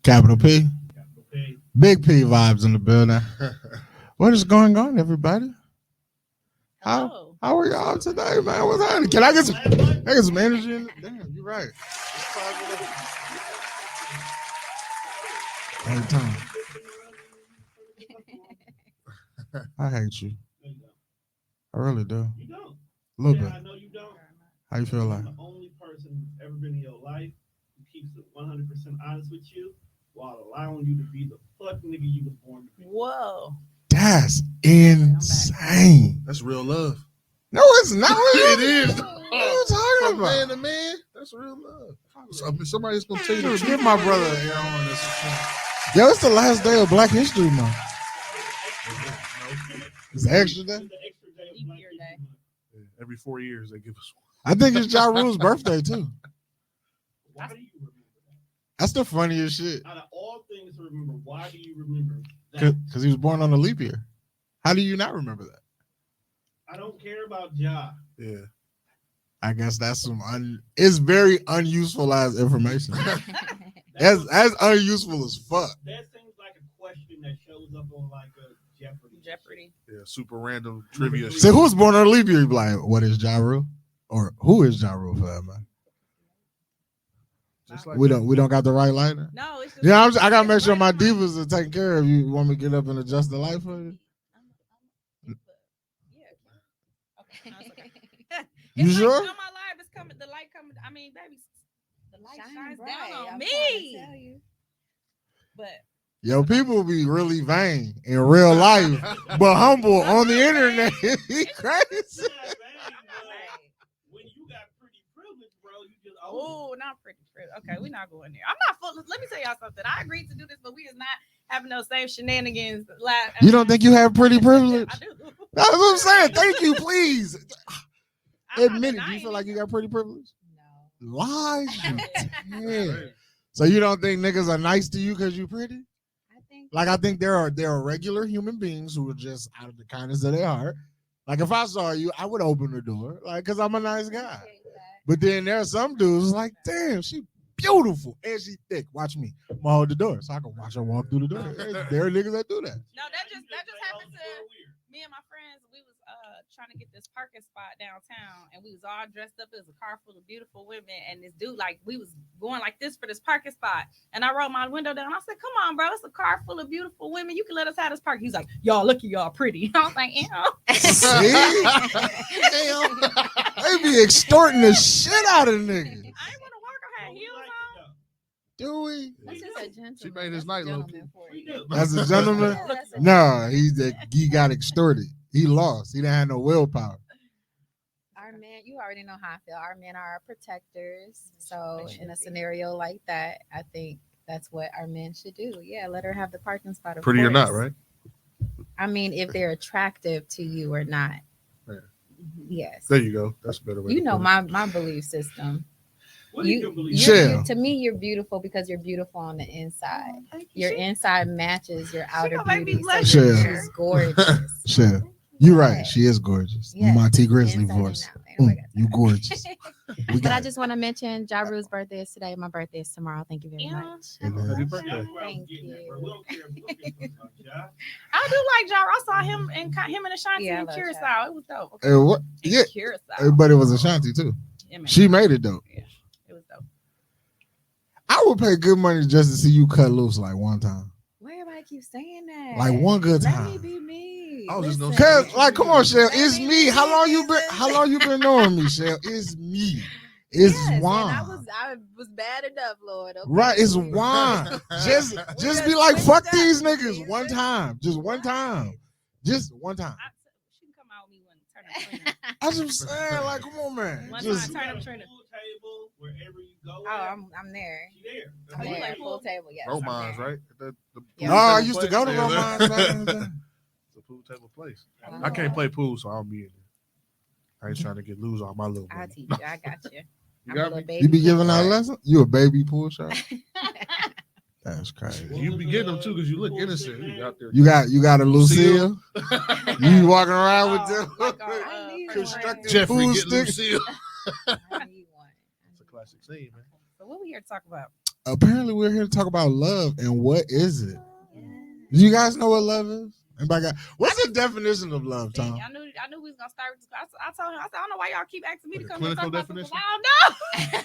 Capital P. Capital P. Big P vibes in the building. What is going on, everybody? Hello. How are y'all today, man? What's happening? Can I get some energy in it? Damn, you're right. Every time. I hate you. No, you don't. I really do. You don't. A little Yeah, bit. I know you don't. How you feel like? I'm the only person who's ever been in your life who keeps it 100% honest with you while allowing you to be the fuck nigga you was born to be. Whoa. That's insane. That's real love. No, it's not. It is. What are you talking From man about? to man, that's real love. So, I mean, somebody's gonna tell you the Dude, truth. give my brother an air horn. Yo, it's the last day of Black History Month. It's the extra day. The extra day of Leap Black year History day. Month. Yeah, every 4 years they give us one. I think it's Ja Rule's birthday too. Why do you remember that? That's the funniest shit. Out of all things to remember, why do you remember that? Because he was born on a leap year. How do you not remember that? I don't care about Ja. Yeah. I guess that's it's very unuseful as information. That as unuseful as fuck. That seems like a question that shows up on like a Jeopardy. Yeah, super random trivia. So who was born on a leap year? You be like, what is Ja Rule? Or who is Ja Rule for that, man? Just like We don't got the right lighter. No, it's just Yeah, I gotta make sure my divas are taken care of. You want me to get up and adjust the light for you? You It's sure? Like, on my live, it's coming. The light coming. I mean, baby, the light shines down on me. But Yo, people be really vain in real life, but humble on the internet. He crazy. When you got pretty privilege, bro, you just oh, not pretty. Okay, we're not going there. I'm not full. Let me tell y'all something. I agreed to do this, but we is not having no same shenanigans. You don't think you have pretty privilege? I do. That's what I'm saying. Thank you, please. I'm not Admit it. Do you denying feel like you it. got pretty privilege? No. Lies. Yeah. So you don't think niggas are nice to you because you pretty? I think there are regular human beings who are just out of the kindness of their heart. Like if I saw you, I would open the door, like because I'm a nice guy. But then there are some dudes like, damn, she beautiful and she thick. Watch me. I'm gonna hold the door so I can watch her walk through the door. There are niggas that do that. No, that just happened to me and my friends. We was trying to get this parking spot downtown, and we was all dressed up as a car full of beautiful women. And this dude, like, we was going like this for this parking spot, and I rolled my window down. I said, "Come on, bro, it's a car full of beautiful women. You can let us have this park." He's like, "Y'all look at y'all pretty." I was like, "Ew." See? They be extorting the shit out of niggas. I ain't want to work. I had heels on. Do we? That's just a gentleman. She made his night look. As a gentleman? No, he got extorted. He lost. He didn't have no willpower. Our men, you already know how I feel. Our men are our protectors. So in a scenario like that, I think that's what our men should do. Yeah, let her have the parking spot. Of Pretty course. or not, right? I mean, if they're attractive to you or not. Yeah. Yes. There you go. That's a better way. You to know put my belief system. What do you believe? To me, you're beautiful because you're beautiful on the inside. Your inside matches your outer gonna make me beauty. So blush. she's gorgeous. Sure. You're right. She is gorgeous. Yes. My T Grizzly Inside and voice. out. Oh my God. You gorgeous. But I just want to mention Ja Rule's birthday is today. My birthday is tomorrow. Thank you very much. Happy birthday. Thank you. I do like Ja. I saw him and Ashanti Yeah, I in love Curacao. Ja. It was dope. Hey, what? In Yeah. Curacao. But it was Ashanti too. Yeah, man. She made it though. Yeah, it was dope. I would pay good money just to see you cut loose like one time. Why everybody keep saying that? Like one good Let me time. be me. I was just gonna Listen. Cause like, come on, Shell. Let It's me me. be How long you been knowing me, Shell? It's me. It's Yes, and Juan. I was bad enough, Lord. Okay. Right, it's Juan. just be like, fuck these niggas one time. Just one time. Just one time. She can come out with me when turn up Trina. I just saying, like, come on, man. One Just, time, turn up Trina. Table wherever you go. Oh, I'm there. She there. I'm you there. like Full pool? table, yes. Romans, I'm there. right? The Yeah. pool oh, I table used to place? go to Yeah, Romans back in the day. It's a pool table place. I can't play pool, so I'll be in there. I ain't trying to lose all my little I'll money. teach you. I got you. You I'm got a little me? baby. You be giving out lessons? You a baby pool shot? That's crazy. You be getting them too because you look innocent. You out there. You got a Lucille? You walking around with Oh, them? like I need Constructive one. Jeffrey pool get stick? Lucille. I need one. It's a classic scene, man. So what we here to talk about? apparently we're here to talk about love and what is it? Do you guys know what love is? Anybody got, what's the definition of love, Tom? I knew we was gonna start with this. I told him, I said, I don't know why y'all keep asking me Like to a come and talk clinical about this. definition? I don't know.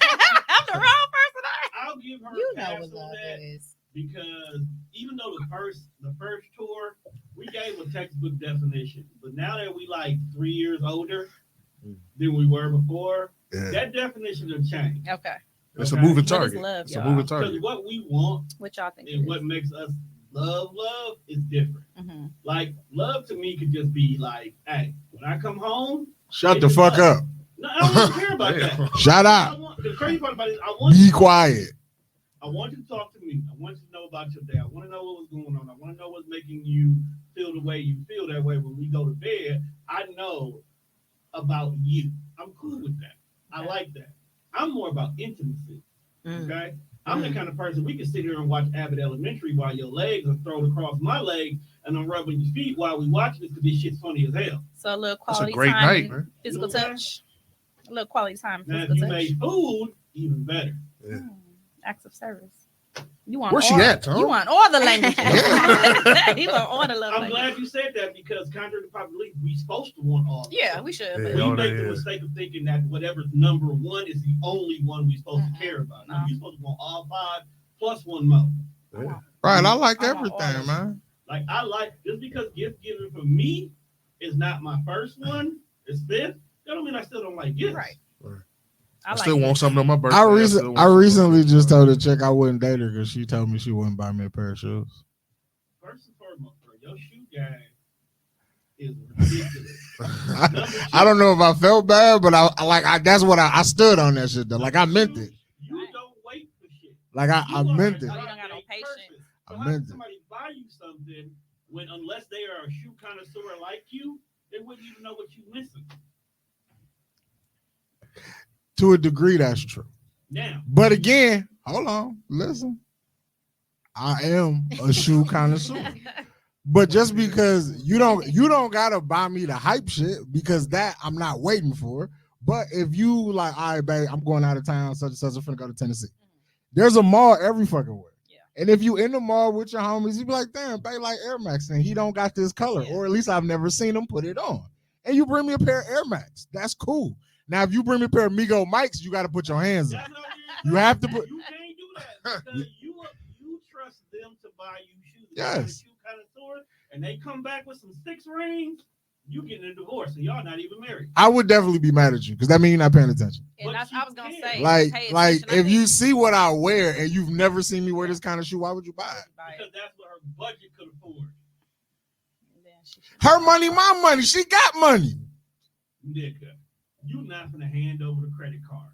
I'm the wrong person. I'll give her You a know pass what on love that is. because even though the first tour we gave a textbook definition, but now that we like 3 years older than we were before, that definition will change. Okay. It's a moving What is target. love, It's a y'all? moving Because target. what we want What y'all think? and what makes us love is different. Mm-hmm. Like love to me could just be like, hey, when I come home, Shut the fuck up. no, I don't even care about that. Shut up. The crazy part about it is I want Be you to quiet. I want you to talk to me. I want you to know about your day. I want to know what was going on. I want to know what's making you feel the way you feel that way when we go to bed. I know about you. I'm cool with that. I like that. I'm more about intimacy. Okay? I'm the kind of person we can sit here and watch Abbott Elementary while your legs are thrown across my legs and I'm rubbing your feet while we watch this because this shit's funny as hell. So a little That's a quality great time, night, and man. physical touch. A little quality time, Now, if physical you touch. made food, even better. Yeah. Acts of service. You want Where's she all, at, Tom? You want all the languages. Yeah. You want all the love I'm languages. glad you said that because contrary to popular belief, we supposed to want all. Yeah, we should. Yeah. But We all make that the is. mistake of thinking that whatever's number one is the only one we're supposed to care about. No, No. you're supposed to want all five plus one more. Yeah. Right, I like I want all everything, this. man. Like I like just because gift giving for me is not my first one, it's fifth. That don't mean I still don't like gifts. Right. I like still it. want something on my birthday. I still want I something. recently just told a chick I wouldn't date her because she told me she wouldn't buy me a pair of shoes. First and foremost, bro, your shoe game is ridiculous. I don't know if I felt bad, but that's what I stood on that shit though. Like I meant it. You don't wait for shit. Like I meant it. Oh, you don't got no patience. So I how meant can it. somebody buy you something when unless they are a shoe connoisseur like you, they wouldn't even know what you're missing. To a degree, that's true. Now, But again, hold on, listen. I am a shoe connoisseur. But just because you don't gotta buy me the hype shit because that I'm not waiting for. But if you like, all right, babe, I'm going out of town, such and such, I'm finna go to Tennessee. There's a mall every fucking way. Yeah. And if you in the mall with your homies, you be like, damn, babe, like Air Max, and he don't got this color, or at least I've never seen him put it on. And you bring me a pair of Air Max. That's cool. Now, if you bring me a pair of Migo Mikes, you got to put your hands up. You have to put. You can't do that because you trust them to buy you shoes. Yes. Shoe connoisseur, and they come back with some 6 rings. You getting a divorce, and y'all not even married. I would definitely be mad at you because that means you're not paying attention. And that's, I was gonna say, Like pay attention. I if think you see what I wear and you've never seen me wear this kind of shoe, why would you buy it? Because that's what her budget could afford. Her money, my money. She got money. Nigga, you not gonna hand over the credit card.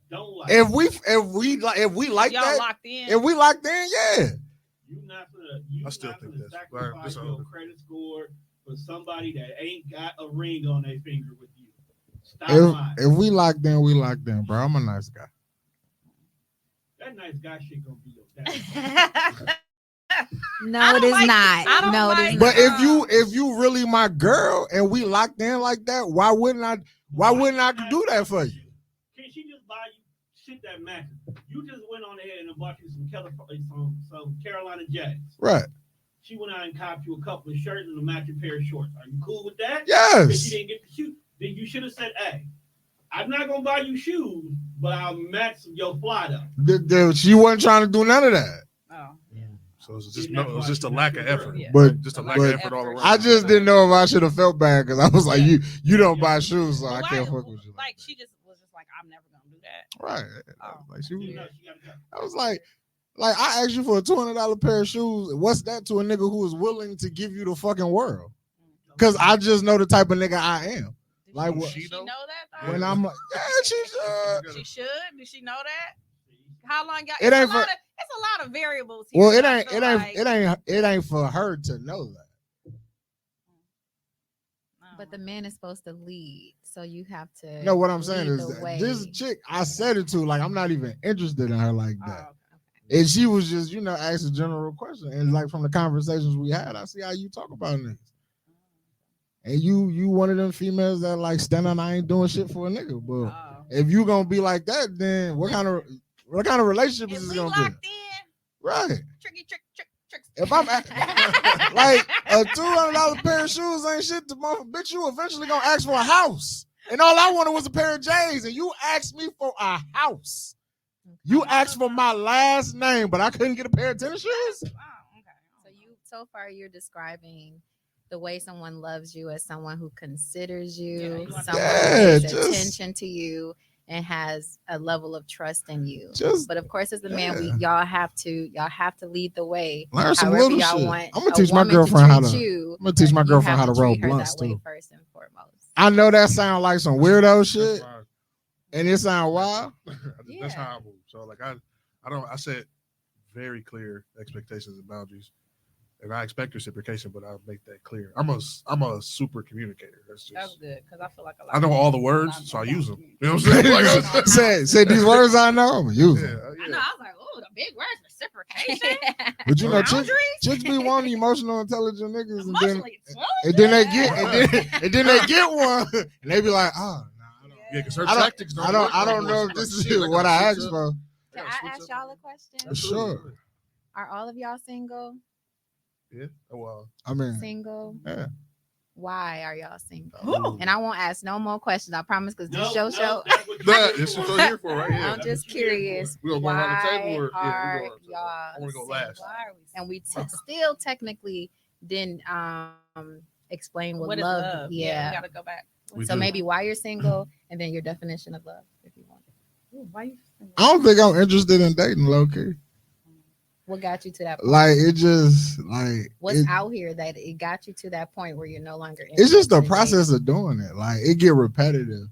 Don't like If we like y'all that, locked in. if we locked in, yeah. You not gonna I still not think gonna that's- sacrifice this your other- credit score for somebody that ain't got a ring on their finger with you. Stop If lying. if we locked in, we locked in, bro. I'm a nice guy. That nice guy shit gonna be your dad. No, I it don't is like- not. I don't No, it like- is But not. if you really my girl and we locked in like that, why wouldn't I do that for you? Can she just buy you shit that matches? You just went on ahead and bought you some Carolina Jacks. Right. She went out and copped you a couple of shirts and a matching pair of shorts. Are you cool with that? If Yes. you didn't get the shoe, then you should have said, "Hey, I'm not gonna buy you shoes, but I'll match your fly though." She wasn't trying to do none of that. Oh, So it was just a lack of effort. Yeah. But Just a lack of effort all around. I just didn't know if I should have felt bad because I was like, you don't buy shoes, so I But can't why- fuck with you. Like she just was just like, I'm never gonna do that. Right. Oh. Like she You was, know she gotta go. I was like I asked you for a $200 pair of shoes. What's that to a nigga who is willing to give you the fucking world? Because I just know the type of nigga I am. Did Like she, what? Did she know that though? When I'm like, yeah, she should. She should. Did she know that? How long y'all? It ain't for- It's a lot of variables here. Well, it I ain't feel it ain't like- it ain't for her to know that. But the man is supposed to lead, so you have to. No, what I'm saying lead is the that way. this chick, I said it to, like, I'm not even interested in her like Oh, that. okay. And she was just, asked a general question. And like from the conversations we had, I see how you talk about niggas. And you one of them females that like stand on, I ain't doing shit for a nigga. But Oh. if you gonna be like that, then what kind of What kind of relationship is If this we gonna locked be? in, Right. tricks. If I'm like a $200 pair of shoes ain't shit to motherfucker, bitch, you eventually gonna ask for a house. And all I wanted was a pair of J's, and you asked me for a house. You asked for my last name, but I couldn't get a pair of tennis shoes. Oh, okay. So far you're describing the way someone loves you as someone who considers you, someone who pays attention to you, and has a level of trust in you. But of course, as a man, y'all have to lead the way. Learn some little y'all shit. want I'm gonna teach my girlfriend how to. You, I'm gonna teach my girlfriend how to roll blunts too. First and foremost. I know that sounds like some weirdo shit, and it sounds wild. That's how I move. So like I set very clear expectations and boundaries. And I expect reciprocation, but I'll make that clear. I'm a super communicator. That's good because I feel like a lot. I know all the words, so I use them. You know what I'm saying? say these words I know. I'm gonna use them. I know. I was like, oh, the big words, reciprocation. But you know, chicks be wanting emotional, intelligent niggas, and then they get one, and they be like, oh, no, because her tactics I don't know if this is what I asked for. Can I ask y'all a question? Sure. Are all of y'all single? Yeah. Well, I mean, single. Yeah. Why are y'all single? Ooh. And I won't ask no more questions. I promise, because this show. This is what we're here for, right? Yeah. I'm just curious. We're gonna go around the table, or are y'all? I want to go last. And we still technically didn't explain what love. Yeah, we gotta go back. So maybe why you're single, and then your definition of love, if you want. Ooh, why you single? I don't think I'm interested in dating, low key. What got you to that point? Like, it just, like... What's out here that it got you to that point where you're no longer interested? It's just the process of doing it. Like, it get repetitive.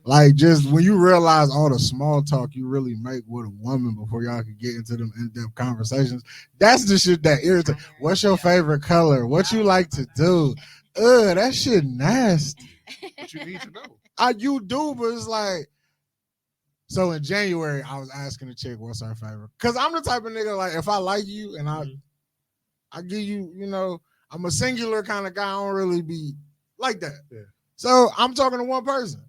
Like, just when you realize all the small talk you really make with a woman before y'all can get into them in-depth conversations, that's the shit that irritates. What's your favorite color? What you like to do? That shit nasty. But you need to know. You do, but it's like... So in January, I was asking the chick what's her favorite. Because I'm the type of nigga, like, if I like you and I give you, you know, I'm a singular kind of guy. I don't really be like that. Yeah. So I'm talking to one person.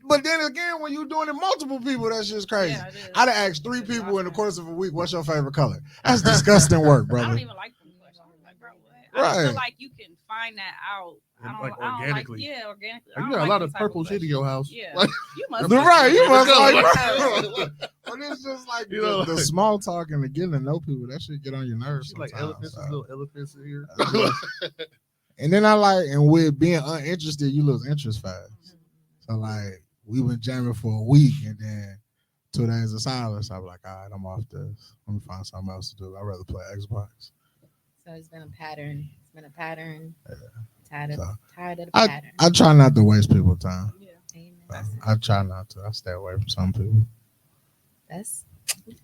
But then again, when you're doing it multiple people, that's just crazy. Yeah, I'd have asked 3 people in the course of a week, what's your favorite color? That's disgusting work, brother. I don't even like them questions. Like, bro, what? I feel like you can find that out. Organically. Organically. You got a lot of purple shit in your house. Yeah. Like, you must like. But it's just like the small talk and the getting to know people. That shit get on your nerves. Like elephants, little elephants in here. And then and with being uninterested, you lose interest fast. So like we been jamming for a week, and then 2 days of silence. I was like, all right, I'm off this. Let me find something else to do. I'd rather play Xbox. So it's been a pattern. Yeah. Tired of the pattern. I try not to waste people's time. Yeah. I try not to. I stay away from some people. That's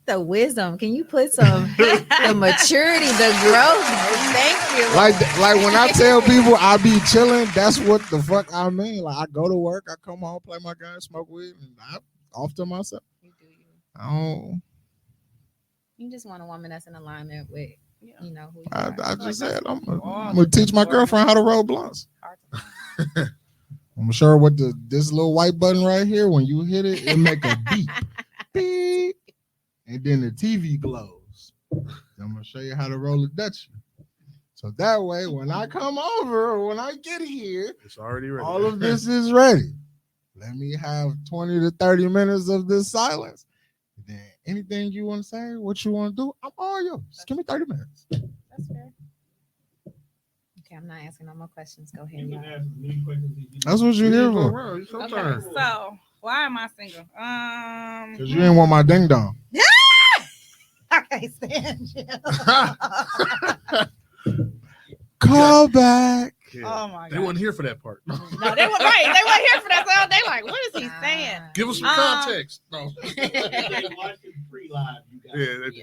the wisdom. Can you put some the maturity, the growth? Thank you. Like when I tell people I be chilling, that's what the fuck I mean. Like I go to work, I come home, play my game, smoke weed, and I'm off to myself. You do you. I don't. You just want a woman that's in alignment with. You know who you I just said I'm gonna teach my girlfriend how to roll blunts. I'm gonna show her what this little white button right here. When you hit it, it make a beep, beep, and then the TV glows. I'm gonna show you how to roll a Dutch. So that way, when I come over or when I get here, it's already ready. All of this is ready. Let me have 20 to 30 minutes of this silence. Then anything you want to say, what you want to do, I'm all yours. Just give me 30 minutes. That's fair. Okay, I'm not asking no more questions. Go ahead, y'all. That's what you're here for. Okay, so why am I single? Because you ain't want my ding dong. I can't stand you. Call back. Yeah. Oh my God. They weren't here for that part. No, they weren't right. They weren't here for that. So they like, what is he saying? Give us some context. No. They watching pre-live. That's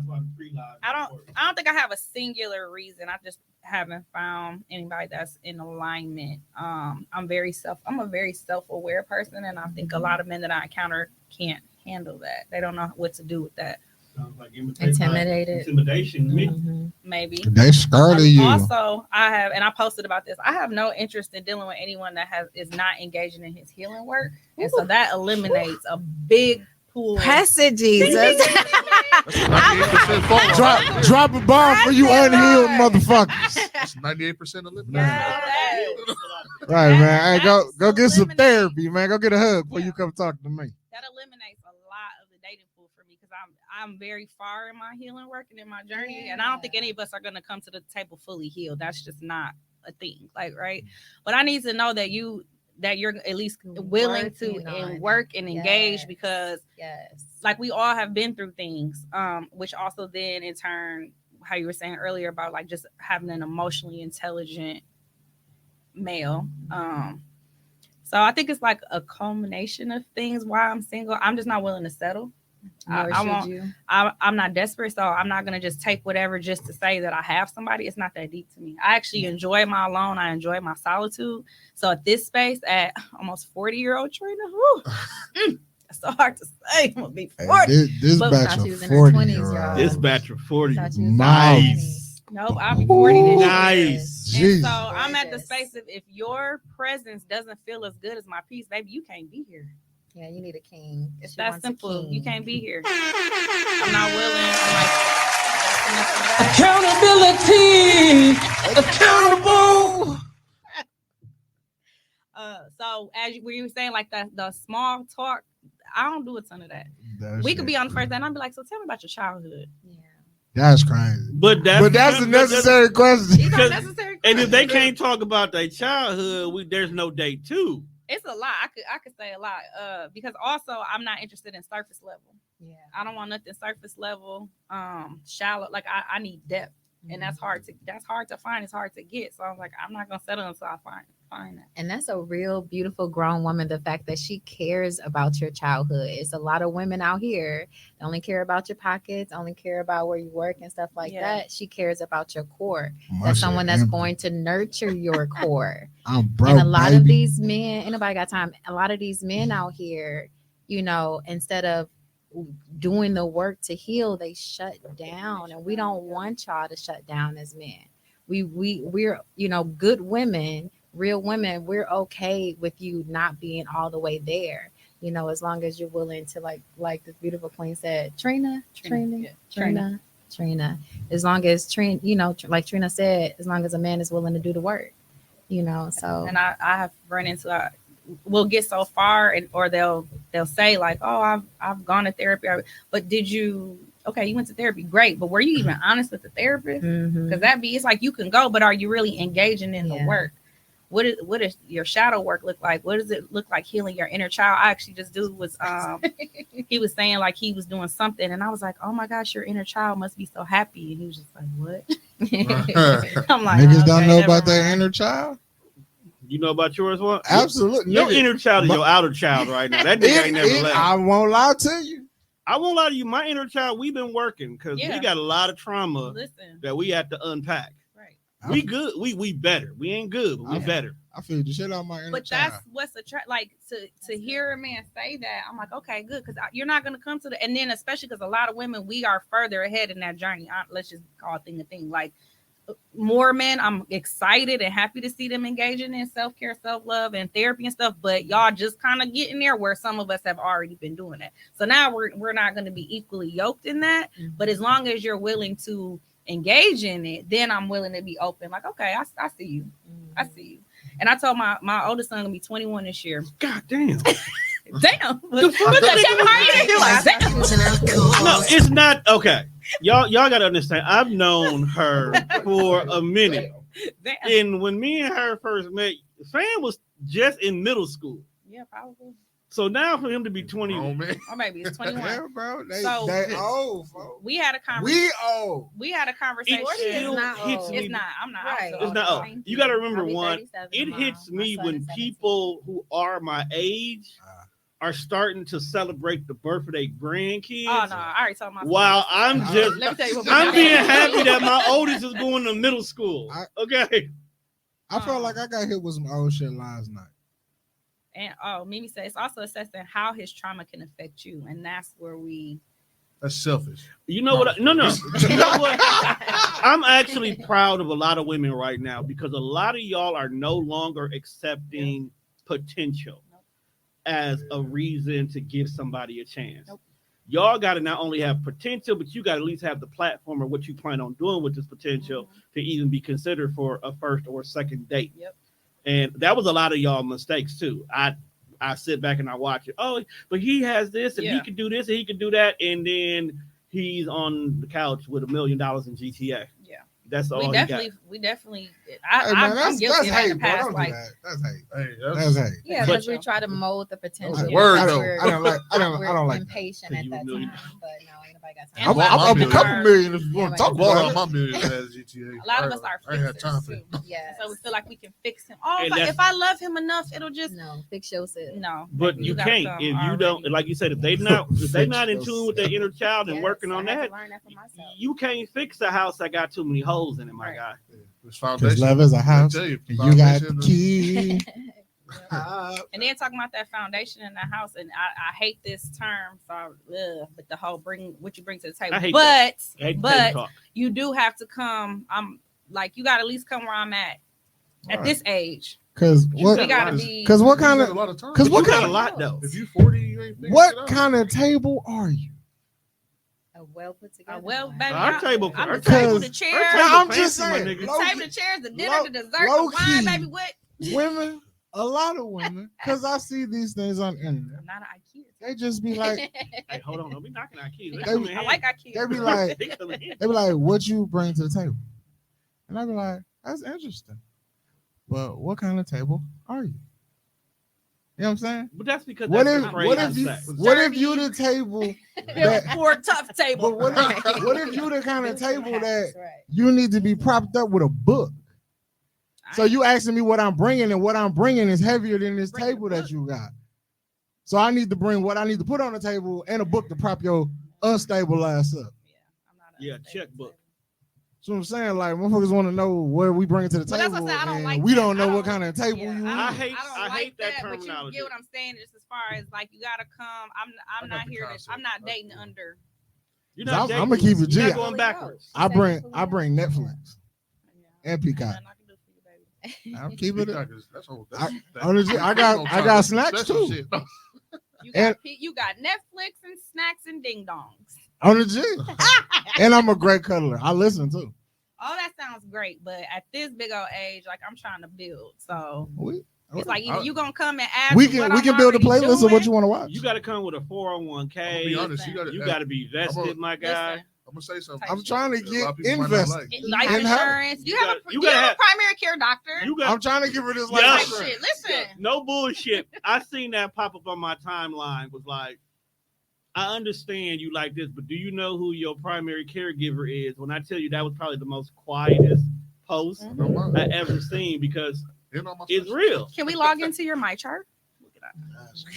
why pre-live. I don't think I have a singular reason. I just haven't found anybody that's in alignment. I'm a very self-aware person, and I think a lot of men that I encounter can't handle that. They don't know what to do with that. Sounds like intimidation. Mm-hmm. maybe. They scared of you. Also, I posted about this. I have no interest in dealing with anyone that is not engaging in his healing work, and so that eliminates a big pool. Press it, Jesus. Drop a bomb for you unhealed motherfuckers. That's 98% eliminated. Right, man. Hey, go get some therapy, man. Go get a hug before you come talk to me. That eliminates a lot of the dating pool for me because I'm very far in my healing work and in my journey, and I don't think any of us are gonna come to the table fully healed. That's just not a thing, like, right? But I need to know that you're at least willing to work and engage, because like we all have been through things, which also then in turn, how you were saying earlier about like just having an emotionally intelligent male. So I think it's like a culmination of things why I'm single. I'm just not willing to settle. I'm not desperate, so I'm not gonna just take whatever just to say that I have somebody. It's not that deep to me. I actually enjoy my alone. I enjoy my solitude. So at this space, at almost 40-year-old Trina, it's so hard to say. I'm gonna be 40. This batch of 40-year-olds. This batch of 40. Nice. Nope, I'll be 40 this year. Nice. And so I'm at the space of, if your presence doesn't feel as good as my peace, baby, you can't be here. Yeah, you need a king. It's that simple. You can't be here. I'm not willing. I'm like, accountability. Accountable. So as you were saying, like the small talk, I don't do a ton of that. We could be on the first day and I'd be like, so tell me about your childhood. Yeah. That's crazy. But that's a necessary question. And if they can't talk about their childhood, there's no date too. It's a lot. I could say a lot. Because also I'm not interested in surface level. Yeah. I don't want nothing surface level, shallow. Like I need depth. And that's hard to find. It's hard to get. So I'm like, I'm not gonna settle until I find that. And that's a real beautiful grown woman. The fact that she cares about your childhood. It's a lot of women out here that only care about your pockets, only care about where you work and stuff like that. She cares about your core. That's someone that's going to nurture your core. I'm broke, and a lot of these men, ain't nobody got time. A lot of these men out here, instead of doing the work to heal, they shut down, and we don't want y'all to shut down as men. We're good women, real women. We're okay with you not being all the way there, as long as you're willing to, like this beautiful queen said, Trina, as long as Trina, like Trina said, as long as a man is willing to do the work, so. And I have run into we'll get so far, or they'll say like, oh, I've gone to therapy, but you went to therapy, great, but were you even honest with the therapist? Because it's like you can go, but are you really engaging in the work? What is your shadow work look like? What does it look like healing your inner child? I actually just he was saying like he was doing something, and I was like, oh my gosh, your inner child must be so happy, and he was just like, what? I'm like, niggas don't know about their inner child. You know about yours? What? Absolutely. Your inner child is your outer child right now. That nigga ain't never left. I won't lie to you. I won't lie to you. My inner child, we've been working because we got a lot of trauma that we have to unpack. Right. We good. We better. We ain't good, but we better. I feel the shit out of my inner child. That's what's to hear a man say that. I'm like, okay, good, because you're not gonna come to the, and then especially because a lot of women, we are further ahead in that journey. Let's just call it thing a thing. Like, more men, I'm excited and happy to see them engaging in self-care, self-love, and therapy and stuff, but y'all just kind of getting there where some of us have already been doing that. So now we're not going to be equally yoked in that, but as long as you're willing to engage in it, then I'm willing to be open. Like, okay, I see you. I see you. And I told my oldest son gonna be 21 this year. God damn. Damn. No, it's not okay. Y'all gotta understand. I've known her for a minute. Damn. And when me and her first met, Fan was just in middle school. Yeah, probably. So now for him to be 20, or maybe it's 21. Yeah, bro. They old, folks. We had a conversation. We had a conversation. It's not. I'm not. Right. It's not old. You got to remember one. It hits me when people who are my age are starting to celebrate the birth of their grandkids. Oh no, I already told my. While I'm just, let me tell you I'm being happy that my oldest is going to middle school. Okay. I felt like I got hit with some old shit last night. And Mimi said it's also assessing how his trauma can affect you, and that's where we. That's selfish. You know what? No. You know what? I'm actually proud of a lot of women right now because a lot of y'all are no longer accepting potential as a reason to give somebody a chance. Y'all got to not only have potential, but you got to at least have the platform of what you plan on doing with this potential to even be considered for a first or second date. And that was a lot of y'all mistakes too. I sit back and I watch it. Oh, but he has this and he can do this and he can do that. And then he's on the couch with $1 million in GTA. Yeah. That's all we definitely. I'm guilty of hate, past bro. like That's hate. Hey, That's hate. Yeah, because we try to mold the potential. Word, I though. don't like impatient at that time, but no, ain't nobody got I'm time. up a couple million if you want to talk Bought about all it. my million as GTA. A lot of us are I ain't had time fixers for too. it. Yeah, so we feel like we can fix him. Oh, And if I love him enough, it'll just fix yourself. no. But you gotta can't come if you already. don't, like you said, if they not in tune with their inner child and working on that, you can't fix a house that got too many holes in it, my guy. Because love is a house. You got the key. And then talking about that foundation in the house, and I hate this term, but the whole what you bring to the table. But you do have to come. I'm like, you got to at least come where I'm at this age. Because what gotta be? Because what kind of? Because what kind of lot though? If you 40, you ain't. What kind of table are you? A well put together. Baby, our table, the chair. I'm just saying, the table, the chairs, the dinner, the dessert, the wine, baby. What? Women, a lot of women, because I see these things on the internet. I'm not an IKEA. They just be like, hey, hold on, don't be knocking IKEA. I like IKEA. They be like, what you bring to the table? And I be like, that's interesting. But what kind of table are you? You know what I'm saying? But that's because what if you the table for a tough table? But what if you the kind of table that you need to be propped up with a book? So you asking me what I'm bringing, and what I'm bringing is heavier than this table that you got. So I need to bring what I need to put on the table and a book to prop your unstable ass up. Yeah, checkbook. So I'm saying, like, motherfuckers want to know what we bring to the table, and we don't know what kind of table you want. I hate that terminology. But you get what I'm saying, just as far as like you gotta come. I'm not here. I'm not dating under. You're not dating. I'm gonna keep it G. You're not going backwards. I bring Netflix and Peacock. I'll keep it. I got snacks too. You got Netflix and snacks and ding dongs. On the G. And I'm a great cuddler. I listen too. Oh, that sounds great. But at this big old age, like I'm trying to build. So it's like either you gonna come and ask. We can build a playlist of what you want to watch. You gotta come with a 401k. Be honest, you gotta be vested, my guy. I'm gonna say something. I'm trying to get invested. Life insurance. You have a primary care doctor. I'm trying to give her this life insurance. Shit, listen. No bullshit. I seen that pop up on my timeline. Was like, I understand you like this, but do you know who your primary caregiver is? When I tell you that was probably the most quietest post I ever seen because it's real. Can we log into your MyChart?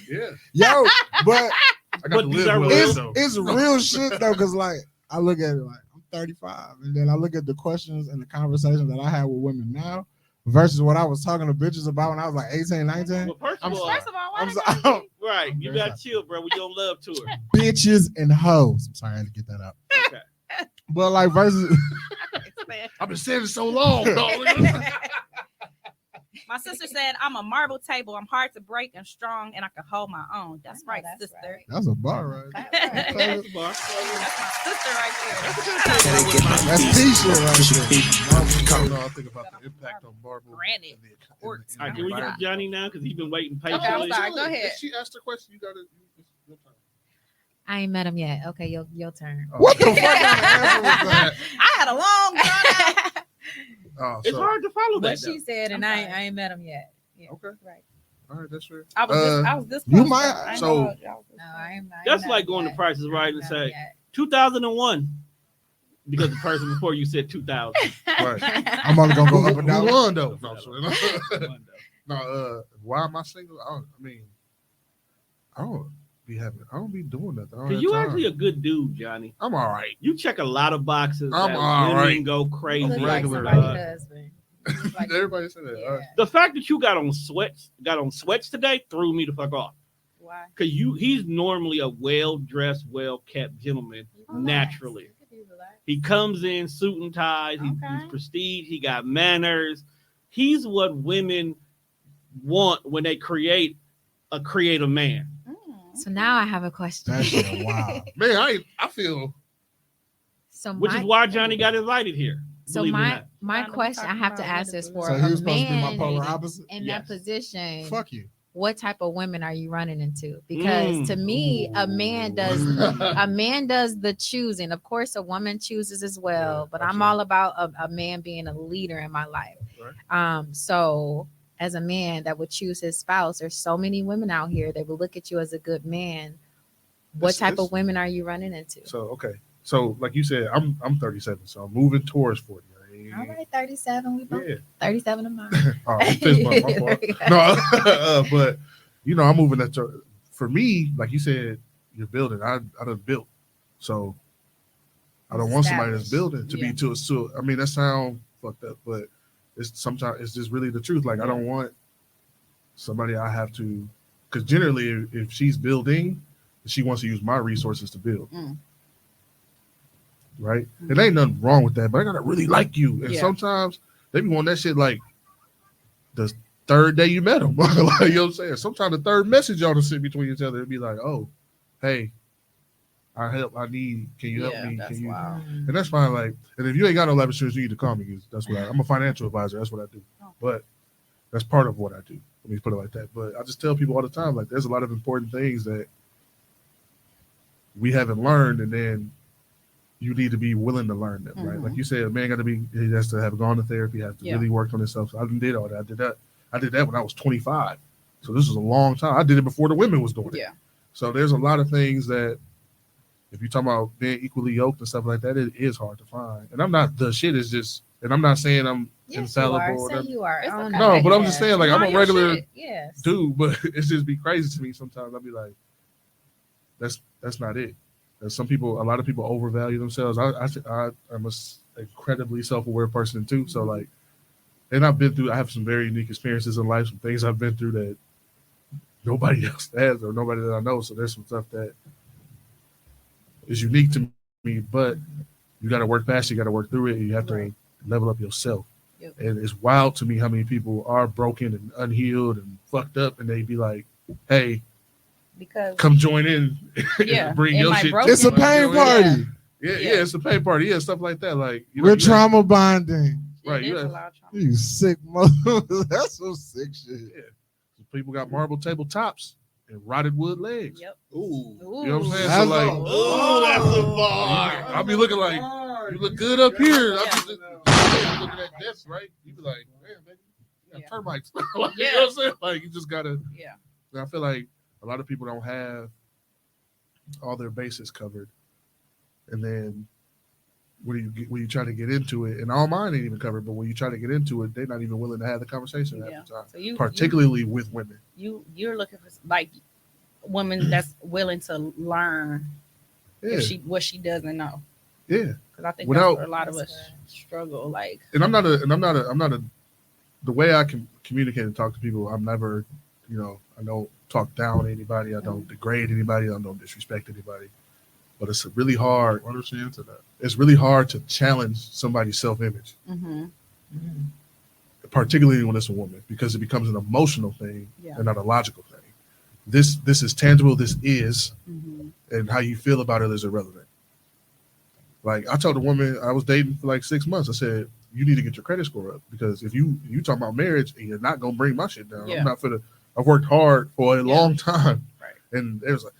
Yeah. Yo, but it's real shit though, because like I look at it like I'm 35, and then I look at the questions and the conversations that I have with women now versus what I was talking to bitches about when I was like 18, 19. Well, first of all, right, you got chill, bro. We on love tour. Bitches and hoes. I'm sorry, I had to get that out. Okay. But like versus, I've been saying it so long, dog. My sister said, I'm a marble table. I'm hard to break and strong, and I can hold my own. That's right, sister. Right. That's a bar, right? That's my sister right there. That's T-shirt right there. I think about the impact on marble. Granted. All right, can we get to Johnny now? Because he's been waiting patiently. Okay, I'm sorry. Go ahead. If she asked the question, you got to. I ain't met him yet. Okay, your turn. What the fuck? I had a long time. It's hard to follow that. What she said, and I ain't met him yet. Yeah. Okay. Right. All right, that's fair. I was this you close. might. No, I ain't that's like going to Price is Right and say 2001 because the person before you said 2000. Right. I'm only gonna go up and down. One though. No, why am I single? I don't be doing nothing. You actually a good dude, Johnny. I'm all right. You check a lot of boxes. I'm all right. Go crazy. Regular. Everybody said that. Yeah. The fact that you got on sweats today threw me the fuck off. Why? Because he's normally a well-dressed, well-kept gentleman naturally. He comes in suit and ties. He's prestige. He got manners. He's what women want when they create a creative man. So now I have a question. That shit, wow. Man, I feel. So which is why Johnny got invited here. So my question I have to ask is for so he was supposed to be my polar opposite in that position. Fuck you. What type of women are you running into? Because to me, a man does the choosing. Of course, a woman chooses as well, but I'm all about a man being a leader in my life. Right. So as a man that would choose his spouse, there's so many women out here that will look at you as a good man. What type of women are you running into? So okay. So like you said, I'm 37, so I'm moving towards 40. All right, 37. We both 37 of mine. Oh, my fault. No, but I'm moving that. For me, like you said, you're building. I done built, so I don't want somebody that's building to be too. I mean, that sound fucked up, but sometimes it's just really the truth. Like I don't want somebody I have to, because generally, if she's building, she wants to use my resources to build. Right? It ain't nothing wrong with that, but I gotta really like you. And sometimes they be wanting that shit like the third day you met them. Like, you know what I'm saying? Sometimes the third message y'all to sit between each other, it'd be like, oh, hey, can you help me? Can you? Wow. And that's fine. Like, and if you ain't got no life insurance, you need to call me. That's what I'm a financial advisor. That's what I do. But that's part of what I do. Let me put it like that. But I just tell people all the time, like, there's a lot of important things that we haven't learned, and then you need to be willing to learn them, right? Like you said, a man he has to have gone to therapy, have to really work on himself. So I did all that. I did that when I was 25. So this was a long time. I did it before the women was doing it. Yeah. So there's a lot of things that, if you're talking about being equally yoked and stuff like that, it is hard to find. And I'm not, the shit is just, and I'm not saying I'm infallible. You are. No, but I'm just saying, like, I'm a regular dude, but it's just be crazy to me sometimes. I'll be like, that's not it. Some people, a lot of people overvalue themselves. I'm a incredibly self-aware person too. So like, and I have some very unique experiences in life, some things I've been through that nobody else has or nobody that I know. So there's some stuff that is unique to me, but you got to work past it, you got to work through it, and you have to level up yourself. Yep. And it's wild to me how many people are broken and unhealed and fucked up, and they be like, hey, come join in. Bring your shit. It's a pain party. Yeah, it's a pain party. Yeah, stuff like that. Like, we're trauma bonding. Right. You sick mother. That's some sick shit. Yeah. People got marble tabletops and rotted wood legs. Yep. Ooh. You know what I'm saying? That's that's a bar. I'll be looking like, you look good up here. I'll be looking at this, right? You be like, man, baby, you got termites. Like, you know what I'm saying? Like, you just gotta. Yeah. And I feel like a lot of people don't have all their bases covered, and then when you try to get into it, and all mine ain't even covered, but when you try to get into it, they're not even willing to have the conversation half the time. So particularly with women. You're looking for like women that's willing to learn what she doesn't know. Yeah, because I think that's where a lot of us struggle. Like, and I'm not a. The way I can communicate and talk to people, I'm never, I don't talk down to anybody. I don't degrade anybody. I don't disrespect anybody. But it's really hard. I understand to that. It's really hard to challenge somebody's self-image, particularly when it's a woman, because it becomes an emotional thing and not a logical thing. This is tangible. This is, and how you feel about it is irrelevant. Like, I told a woman I was dating for like 6 months. I said, you need to get your credit score up, because if you talk about marriage and you're not gonna bring my shit down, I'm not finna. I've worked hard for a long time, and it was like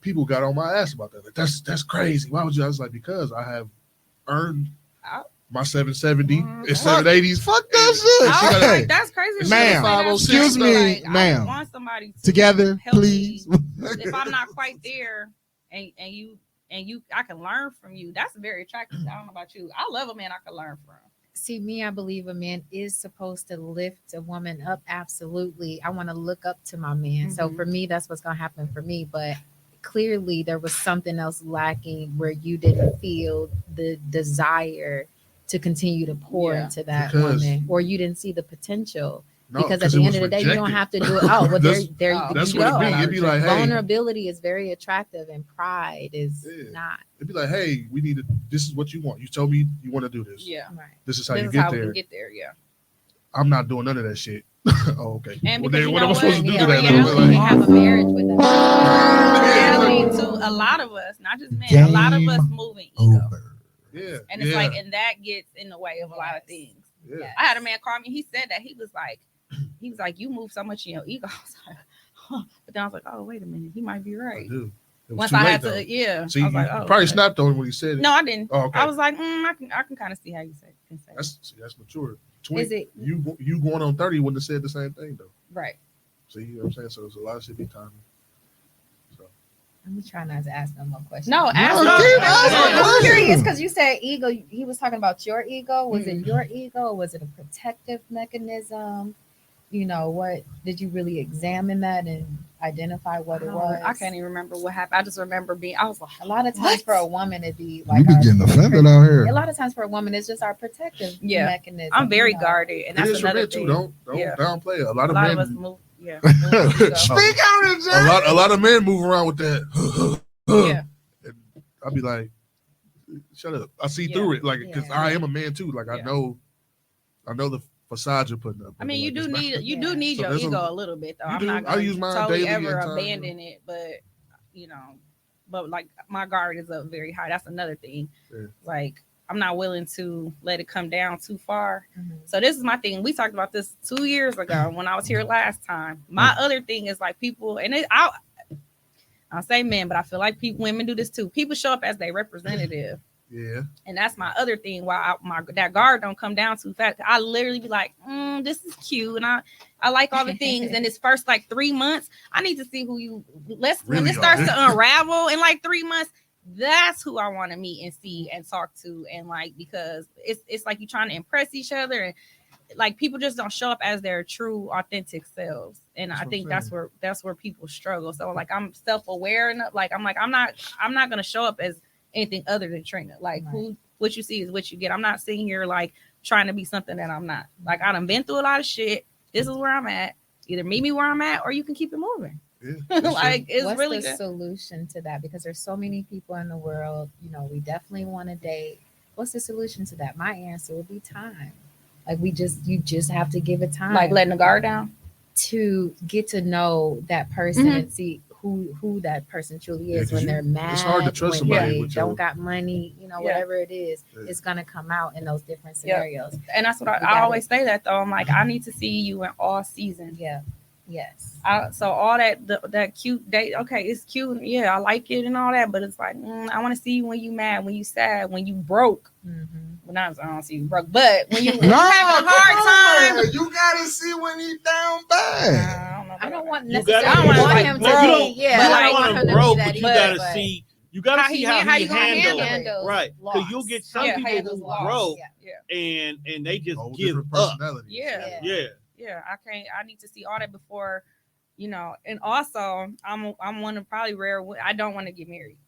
people got on my ass about that. Like, that's crazy. Why would you? I was like, because I have earned my 770 and 780s. Fuck that shit. Like, that's crazy, ma'am. Excuse me, like, ma'am. I want somebody together, please. If I'm not quite there, and you, I can learn from you. That's very attractive. I don't know about you. I love a man I can learn from. See, me, I believe a man is supposed to lift a woman up. Absolutely. I want to look up to my man. So for me, that's what's going to happen for me. But clearly there was something else lacking where you didn't feel the desire to continue to pour into that woman, or you didn't see the potential No, because at the end of the day, you don't have to do it. Oh, well, there you that's go. what it be. It'd be like, hey, vulnerability is very attractive, and pride is not. It'd be like, hey, we need to. This is what you want. You told me you want to do this. Yeah, right. This is how you get there. We get there. Yeah. I'm not doing none of that shit. Oh, okay. And well, because then, what am I supposed to do to that? You have a marriage with them. Reality too. A lot of us, not just men, a lot of us move in ego. Yeah. And it's like, and that gets in the way of a lot of things. Yeah. I had a man call me. He said that he was like, you move so much in your ego. I was like, huh. But then I was like, oh, wait a minute, he might be right. I do. Once I had to, yeah. So you like, oh, probably snapped on him when he said it. No, I didn't. Oh, okay. I was like, I can kind of see how you say it. That's mature. 20, is it you going on 30 wouldn't have said the same thing though. Right. See, you know what I'm saying? So there's a lot of shit be timing. So I'm just trying not to ask no more questions. No, I'm curious because you said ego. He was talking about your ego. Was it your ego or was it a protective mechanism? You know, what did you really examine that and identify what it was? I can't even remember what happened. I just remember I was like, a lot of times for a woman it'd be like you be getting offended out here. A lot of times for a woman it's just our protective mechanism. I'm very guarded, and that's another thing. Don't downplay it. A lot of us move. Yeah. Speak out of it. A lot of men move around with that. Yeah. And I'll be like, shut up. I see through it, like, because I am a man too. Like I know the facade you're putting up. I mean, you do need your ego a little bit though. I'm not I use mine totally daily ever abandon it, but but like my guard is up very high. That's another thing. Yeah. Like I'm not willing to let it come down too far. Mm-hmm. So this is my thing. We talked about this 2 years ago when I was here last time. My other thing is like people, and I'll say men, but I feel like women do this too. People show up as their representative. Yeah. And that's my other thing. Why that guard don't come down too fast. I literally be like, this is cute. And I like all the things. And this first like 3 months, I need to see who you when it starts to unravel in like 3 months, that's who I want to meet and see and talk to. And like, because it's like you're trying to impress each other. And like people just don't show up as their true authentic selves. And I think that's where people struggle. So like I'm self-aware enough. Like I'm not gonna show up as anything other than Trina. Like what you see is what you get. I'm not sitting here like trying to be something that I'm not. Like I done been through a lot of shit. This is where I'm at. Either meet me where I'm at or you can keep it moving. Yeah, like it's what's really the solution to that? Because there's so many people in the world, we definitely want to date. What's the solution to that? My answer would be time. Like you just have to give it time. Like letting the guard down to get to know that person and see who that person truly is when they're mad, it's hard to trust somebody when they don't got money, whatever it is, it's gonna come out in those different scenarios. And that's what I always say that though. I'm like, I need to see you in all seasons. Yeah. Yes. So all that cute date, okay, it's cute. Yeah, I like it and all that, but it's like, I want to see you when you mad, when you sad, when you broke. Mm-hmm. Well, I don't see you broke, but when you having a hard time, you gotta see when he's down bad. I don't want him to be. Yeah, but I don't want him broke, to but you gotta see. You gotta see how he handles it, right? Because you'll get some people who broke, and they just give up. Yeah, I need to see all that before, and also I'm one of probably rare. I don't want to get married.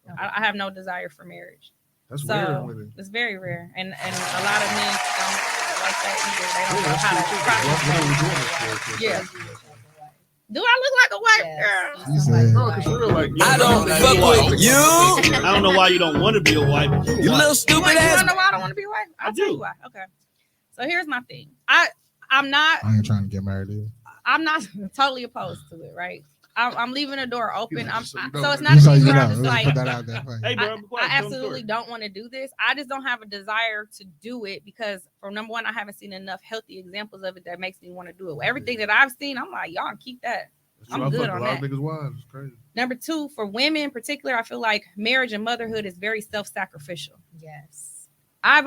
Okay. I have no desire for marriage. That's rare. It's very rare, and a lot of men don't like that either. They don't know how to process. Yeah. Do I look like a white girl? I don't fuck with you. I don't know why you don't want to be a wife. You little stupid ass. You don't know why I don't want to be a wife? I'll tell you why. Okay. So here's my thing. I ain't trying to get married either. I'm not totally opposed to it, right? I'm leaving the door open. So it's not a thing where I'm just like, hey, bro, I absolutely don't want to do this. I just don't have a desire to do it because, for number one, I haven't seen enough healthy examples of it that makes me want to do it. Everything that I've seen, I'm like, y'all keep that. I'm good on that. It's crazy. Number two, for women in particular, I feel like marriage and motherhood is very self-sacrificial. Yes. I've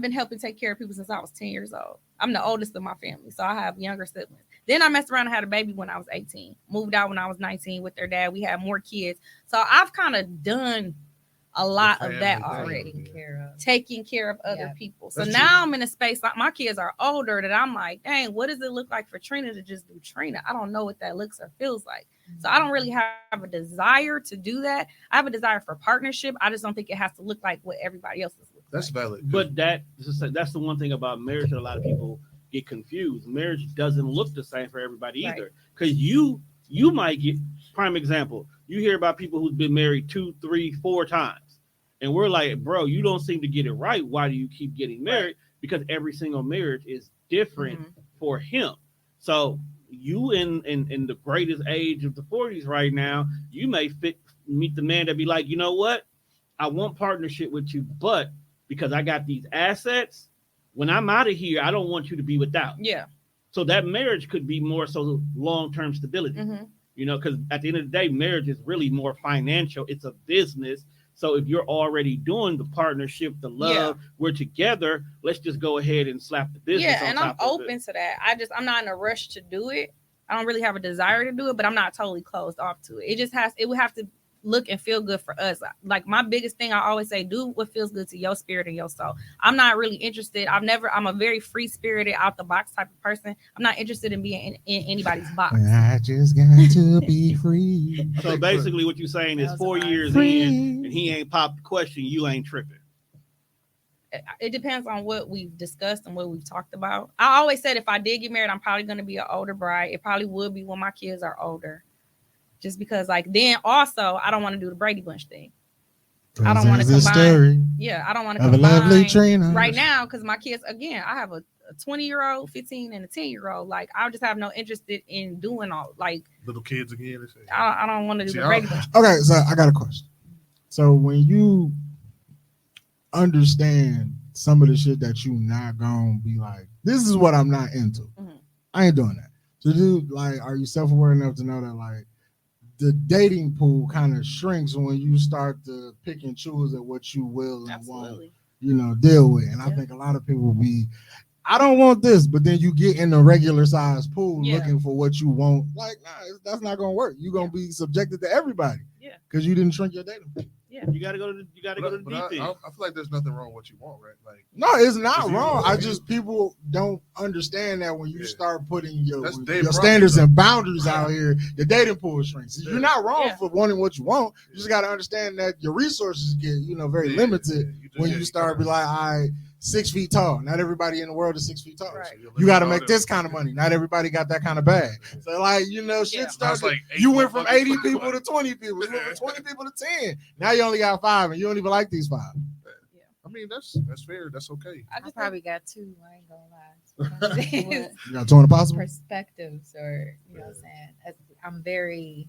been helping take care of people since I was 10 years old. I'm the oldest of my family, so I have younger siblings. Then I messed around and had a baby when I was 18. Moved out when I was 19 with their dad. We had more kids. So I've kind of done a lot of that already. Taking care of other people. So now I'm in a space like my kids are older that I'm like, dang, what does it look like for Trina to just do Trina? I don't know what that looks or feels like. Mm-hmm. So I don't really have a desire to do that. I have a desire for partnership. I just don't think it has to look like what everybody else is. That's valid. But that's the one thing about marriage that a lot of people get confused. Marriage doesn't look the same for everybody either. Because you might get, prime example, you hear about people who've been married 2, 3, 4 times. And we're like, bro, you don't seem to get it right. Why do you keep getting married? Because every single marriage is different for him. So you in the greatest age of the 40s right now, you may meet the man that be like, you know what? I want partnership with you, but because I got these assets, when I'm out of here, I don't want you to be without. Yeah. So that marriage could be more so long-term stability. You know, because at the end of the day, marriage is really more financial. It's a business. So if you're already doing the partnership, the love, we're together, let's just go ahead and slap the business. Yeah, and I'm open to that. I'm not in a rush to do it. I don't really have a desire to do it, but I'm not totally closed off to it. It would have to look and feel good for us. Like my biggest thing, I always say, do what feels good to your spirit and your soul. I'm not really interested. I'm a very free spirited, out the box type of person. I'm not interested in being in anybody's box. I just got to be free. So basically what you're saying is 4 years in and he ain't popped the question, you ain't tripping. It depends on what we've discussed and what we've talked about. I always said if I did get married, I'm probably going to be an older bride. It probably would be when my kids are older. Just because, like, then also I don't want to do the Brady Bunch thing. I don't want to combine. Yeah, I don't want to combine lovely Trina right now because my kids. Again, I have a 20-year-old, 15, and a 10-year-old. Like, I just have no interest in doing all like little kids again. I don't want to do the Brady Bunch. Okay, so I got a question. So when you understand some of the shit that you not gonna be like, this is what I'm not into. I ain't doing that. So, dude, like, are you self-aware enough to know that, like, the dating pool kind of shrinks when you start to pick and choose at what you will and won't, deal with. And I think a lot of people I don't want this, but then you get in the regular size pool looking for what you want. Like, nah, that's not gonna work. You're gonna be subjected to everybody. Yeah, because you didn't shrink your dating pool. Yeah, you gotta go to the deep end. I feel like there's nothing wrong with what you want, right? Like, no, it's not wrong. I just people don't understand that when you start putting your standards and boundaries out here, the dating pool shrinks. You're not wrong for wanting what you want. You just got to understand that your resources get very limited when you start be like, all right, 6 feet tall. Not everybody in the world is 6 feet tall. Right. You got to make this kind of money. Not everybody got that kind of bag. So, like, shit starts. Like you went from 80 people to 20 people. You went from 20 people to 10. Now you only got 5, and you don't even like these 5. Yeah. I mean, that's fair. That's okay. I probably got 2. I ain't gonna lie. You got 2 on the possible perspectives, or you know what I'm saying. I'm very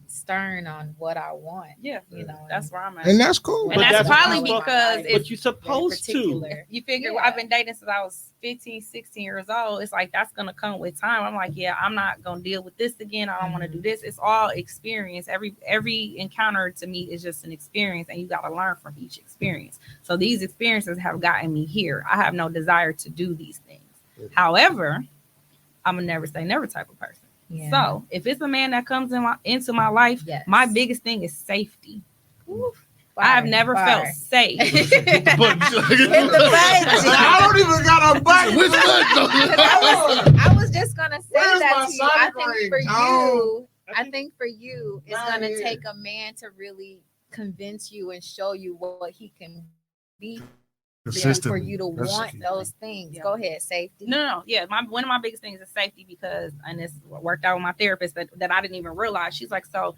stern on what I want. Yeah, that's where I'm at, and that's cool. And that's probably because but you're supposed to. You figure I've been dating since I was 15, 16 years old. It's like that's gonna come with time. I'm like, I'm not gonna deal with this again. I don't want to do this. It's all experience. Every encounter to me is just an experience, and you got to learn from each experience. So these experiences have gotten me here. I have no desire to do these things. However, I'm a never say never type of person. Yeah. So if it's a man that comes into my life, my biggest thing is safety. I've never felt safe. Hit the button. I don't even got a button. Which button? I was just gonna say that to you. I think for you, it's gonna take a man to really convince you and show you what he can be. For you to want those things. Go ahead, safety. No. Yeah, one of my biggest things is safety because, and this worked out with my therapist that I didn't even realize. She's like, so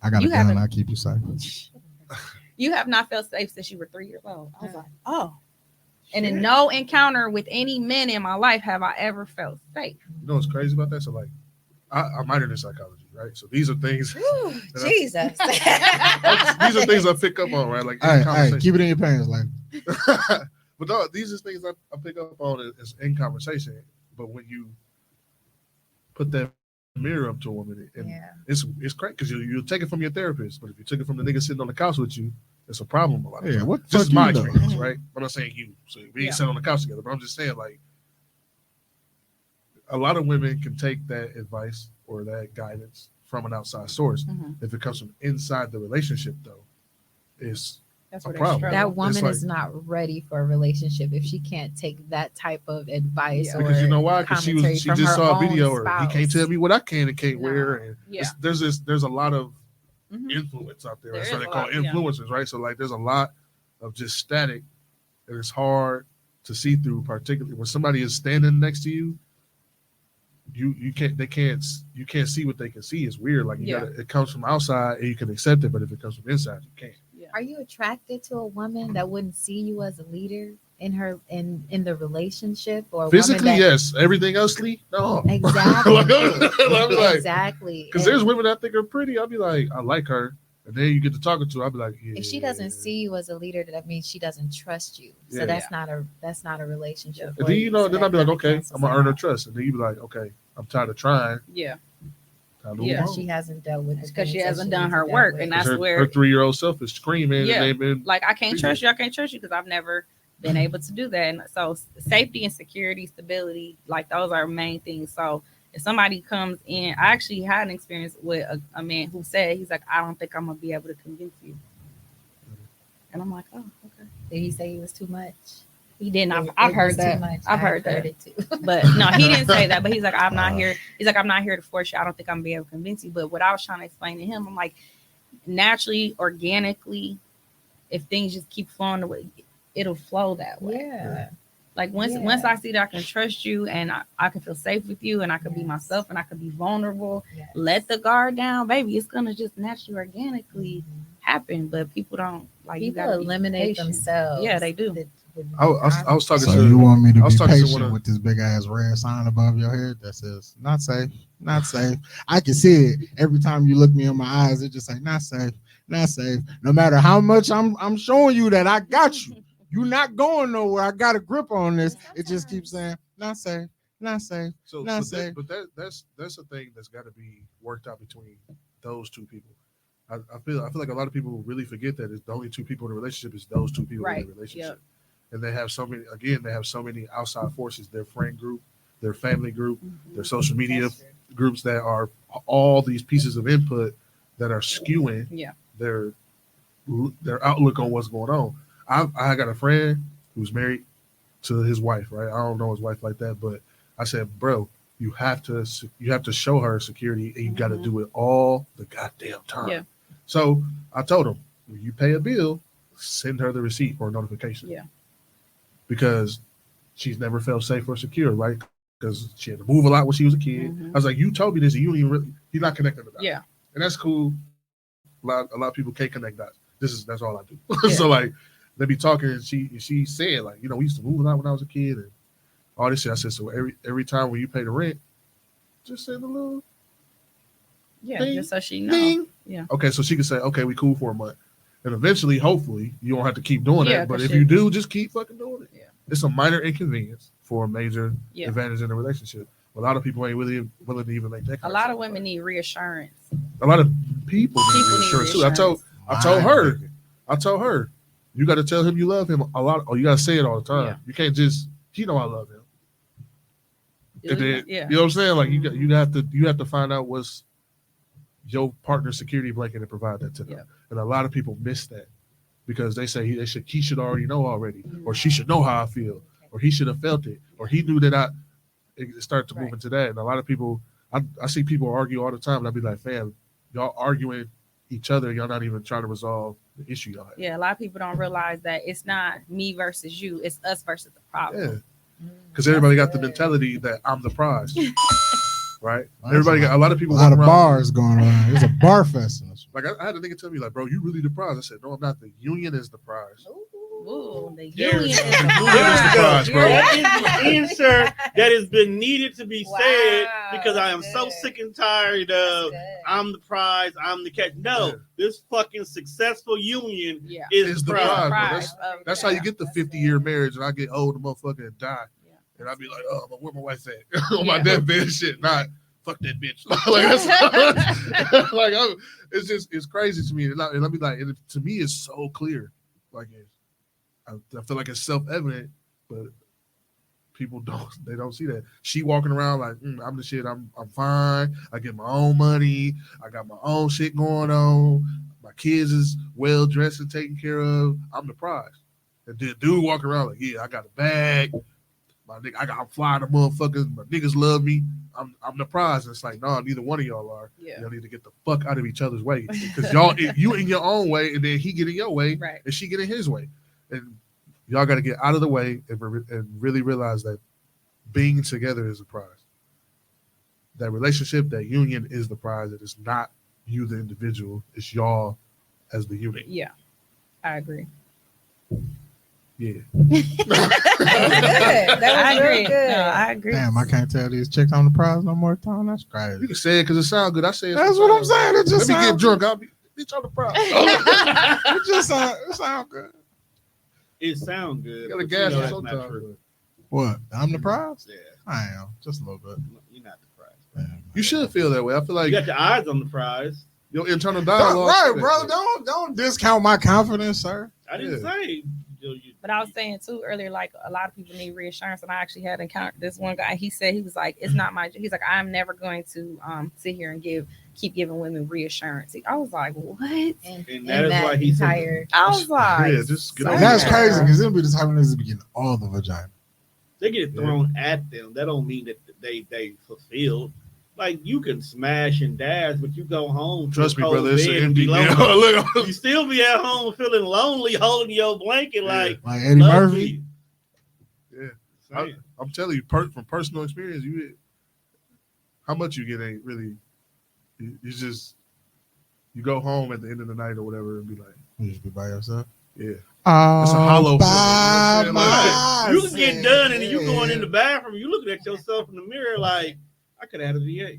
I got a gun. I keep you safe. You have not felt safe since you were 3 years old. I was like, oh. And in no encounter with any men in my life have I ever felt safe. You know what's crazy about that? So, like, I minored in psychology, right? So these are things. Ooh, Jesus. These are things I pick up on, right? Like, hey, keep it in your pants, like. But no, these are things I pick up on is in conversation. But when you put that mirror up to a woman, and it's crazy because you'll take it from your therapist, but if you took it from the nigga sitting on the couch with you, it's a problem a lot of times. What this is my experience, right? I'm not saying you, so we ain't sitting on the couch together, but I'm just saying, like, a lot of women can take that advice or that guidance from an outside source. If it comes from inside the relationship, though, it's a problem. That woman is not ready for a relationship if she can't take that type of advice. Because you know why? Because she just saw a video, or he can't tell me what I can and can't wear. And there's a lot of influence out there. That's what they call influencers, right? So, like, there's a lot of just static, and it's hard to see through, particularly when somebody is standing next to you. You can't see what they can see. It's weird. Like it comes from outside and you can accept it, but if it comes from inside, you can't. Yeah. Are you attracted to a woman that wouldn't see you as a leader in the relationship, or physically? Yes. Everything else, no. Exactly. Exactly. Because there's women I think are pretty. I'll be like, I like her. And then you get to talking to her, I'll be like, yeah. If she doesn't see you as a leader, that means she doesn't trust you. So that's not a relationship. And then then I'll be like, okay, I'm gonna earn her trust. And then you be like, okay, I'm tired of trying. Yeah. She hasn't dealt with it because she hasn't done her work, and that's where her 3-year-old self is screaming. Yeah. And they've been like, I can't trust you because I've never been able to do that. And so safety and security, stability, like those are main things. So if somebody comes in, I actually had an experience with a man who said, he's like, I don't think I'm gonna be able to convince you. And I'm like, oh, okay. Did he say he was too much? He didn't. I've heard that. I've heard that. It too. But no, he didn't say that. But he's like, I'm not here. He's like, I'm not here to force you. I don't think I'm gonna be able to convince you. But what I was trying to explain to him, I'm like, naturally, organically, if things just keep flowing the way, it'll flow that way. Yeah. Like once I see that I can trust you and I can feel safe with you and I can be myself and I can be vulnerable, let the guard down, baby. It's gonna just naturally, organically happen. But people don't like. People eliminate themselves. Yeah, they do. I was talking. So you want me to be patient with this big ass red sign above your head that says "not safe, not safe"? I can see it every time you look me in my eyes. It just say "not safe, not safe." No matter how much I'm showing you that I got you. You're not going nowhere. I got a grip on this. It just keeps saying, not safe, not safe, not safe. But that's a thing that's got to be worked out between those two people. I feel like a lot of people really forget that it's the only two people in a relationship is those two people in a relationship. Yep. And they have so many outside forces, their friend group, their family group, their social media groups that are all these pieces of input that are skewing their outlook on what's going on. I got a friend who's married to his wife, right? I don't know his wife like that, but I said, bro, you have to show her security, and you got to do it all the goddamn time. Yeah. So I told him, when you pay a bill, send her the receipt or notification. Yeah. Because she's never felt safe or secure, right? Because she had to move a lot when she was a kid. I was like, you told me this, and you don't even really, he's not connected to that. Yeah. And that's cool. A lot of people can't connect dots. That's all I do. Yeah. So like, they be talking, and she said, like, we used to move a lot when I was a kid and all this shit. I said, so every time when you pay the rent, just send a little thing, just so she knows. Yeah. Okay, so she can say, okay, we cool for a month. And eventually, hopefully, you don't have to keep doing that. But if you do, just keep fucking doing it. Yeah. It's a minor inconvenience for a major advantage in a relationship. A lot of people ain't really willing to even make that kind A lot of women need reassurance. A lot of people need reassurance too. I told her, you got to tell him you love him a lot, or you got to say it all the time. Yeah. You can't just, he know I love him. And then, you know what I'm saying? Like you have to find out what's your partner's security blanket and provide that to them. Yeah. And a lot of people miss that because they say he should already know already, or she should know how I feel, or he should have felt it, or he knew that it started to move into that. And a lot of people, I see people argue all the time, and I'd be like, fam, y'all arguing each other, y'all not even trying to resolve the issue y'all have. Yeah, a lot of people don't realize that it's not me versus you, it's us versus the problem. Yeah, because everybody got the mentality that I'm the prize, right? Everybody got a lot of people. A lot of bars going around. There's a bar fest. Like I had a nigga tell me, like, bro, you really the prize? I said, no, I'm not. The union is the prize. Ooh, the union is the prize, bro. That is the answer that has been needed to be said because I am so sick and tired of I'm the prize, I'm the catch. No, this fucking successful union is the prize. That's how you get the 50-year marriage, and I get old, the motherfucker, and die. Yeah. And I'd be like, oh, but where my wife at? On my deathbed shit, not fuck that bitch. It's crazy to me. And I'd be like, to me, it's so clear. Like, I feel like it's self-evident, but people don't see that. She walking around like, I'm the shit. I'm fine. I get my own money. I got my own shit going on. My kids is well dressed and taken care of. I'm the prize. And the dude walking around like, yeah, I got a bag. My nigga, I'm flying the motherfuckers. My niggas love me. I'm the prize. And it's like, no, neither one of y'all are. Yeah. Y'all need to get the fuck out of each other's way. Because y'all, you in your own way, and then he get in your way, and she get in his way. And Y'all got to get out of the way and really realize that being together is a prize. That relationship, that union is the prize. It is not you, the individual. It's y'all as the unit. Yeah, I agree. Yeah. That was real good. No, I agree. Damn, I can't tell these chicks on the prize no more, Tom. That's You crazy. can say it because it sounds good. I say it. That's what I'm saying. It just Let me get sounds drunk. I'll be bitch on the prize. It just sound good. It sounds good. You got to but gas that's it not sometimes. true. What? I'm the prize? Yeah, I am. Just a little bit. you're not the prize. Man, You should feel that way. I feel like You got your eyes on the prize. your internal Don't, dialogue. right, bro. Don't discount my confidence, sir. I didn't say. But I was saying too earlier, like a lot of people need reassurance, and I actually had encountered this one guy. He said he was like, "It's not my." He's like, "I'm never going to sit here and keep giving women reassurance." I was like, "What?" And that is why he said. I was like, Yeah, just get over That's it. crazy because it'll be the type of niggas be getting all the vagina. They get it thrown at them. That don't mean that they fulfilled. Like you can smash and dash, but you go home. Trust me, cold brother. It's bed an and be empty. lonely. Look, You still be at home feeling lonely, holding your blanket like Eddie love Murphy. me. Yeah. I'm telling you, from personal experience, how much you get ain't really. You just you go home at the end of the night or whatever and be like, You just be by yourself. yeah. Oh, It's a hollow by feeling, you know what I'm You can get done and then you myself. going in the bathroom. You looking at yourself in the mirror like I could have had a VA.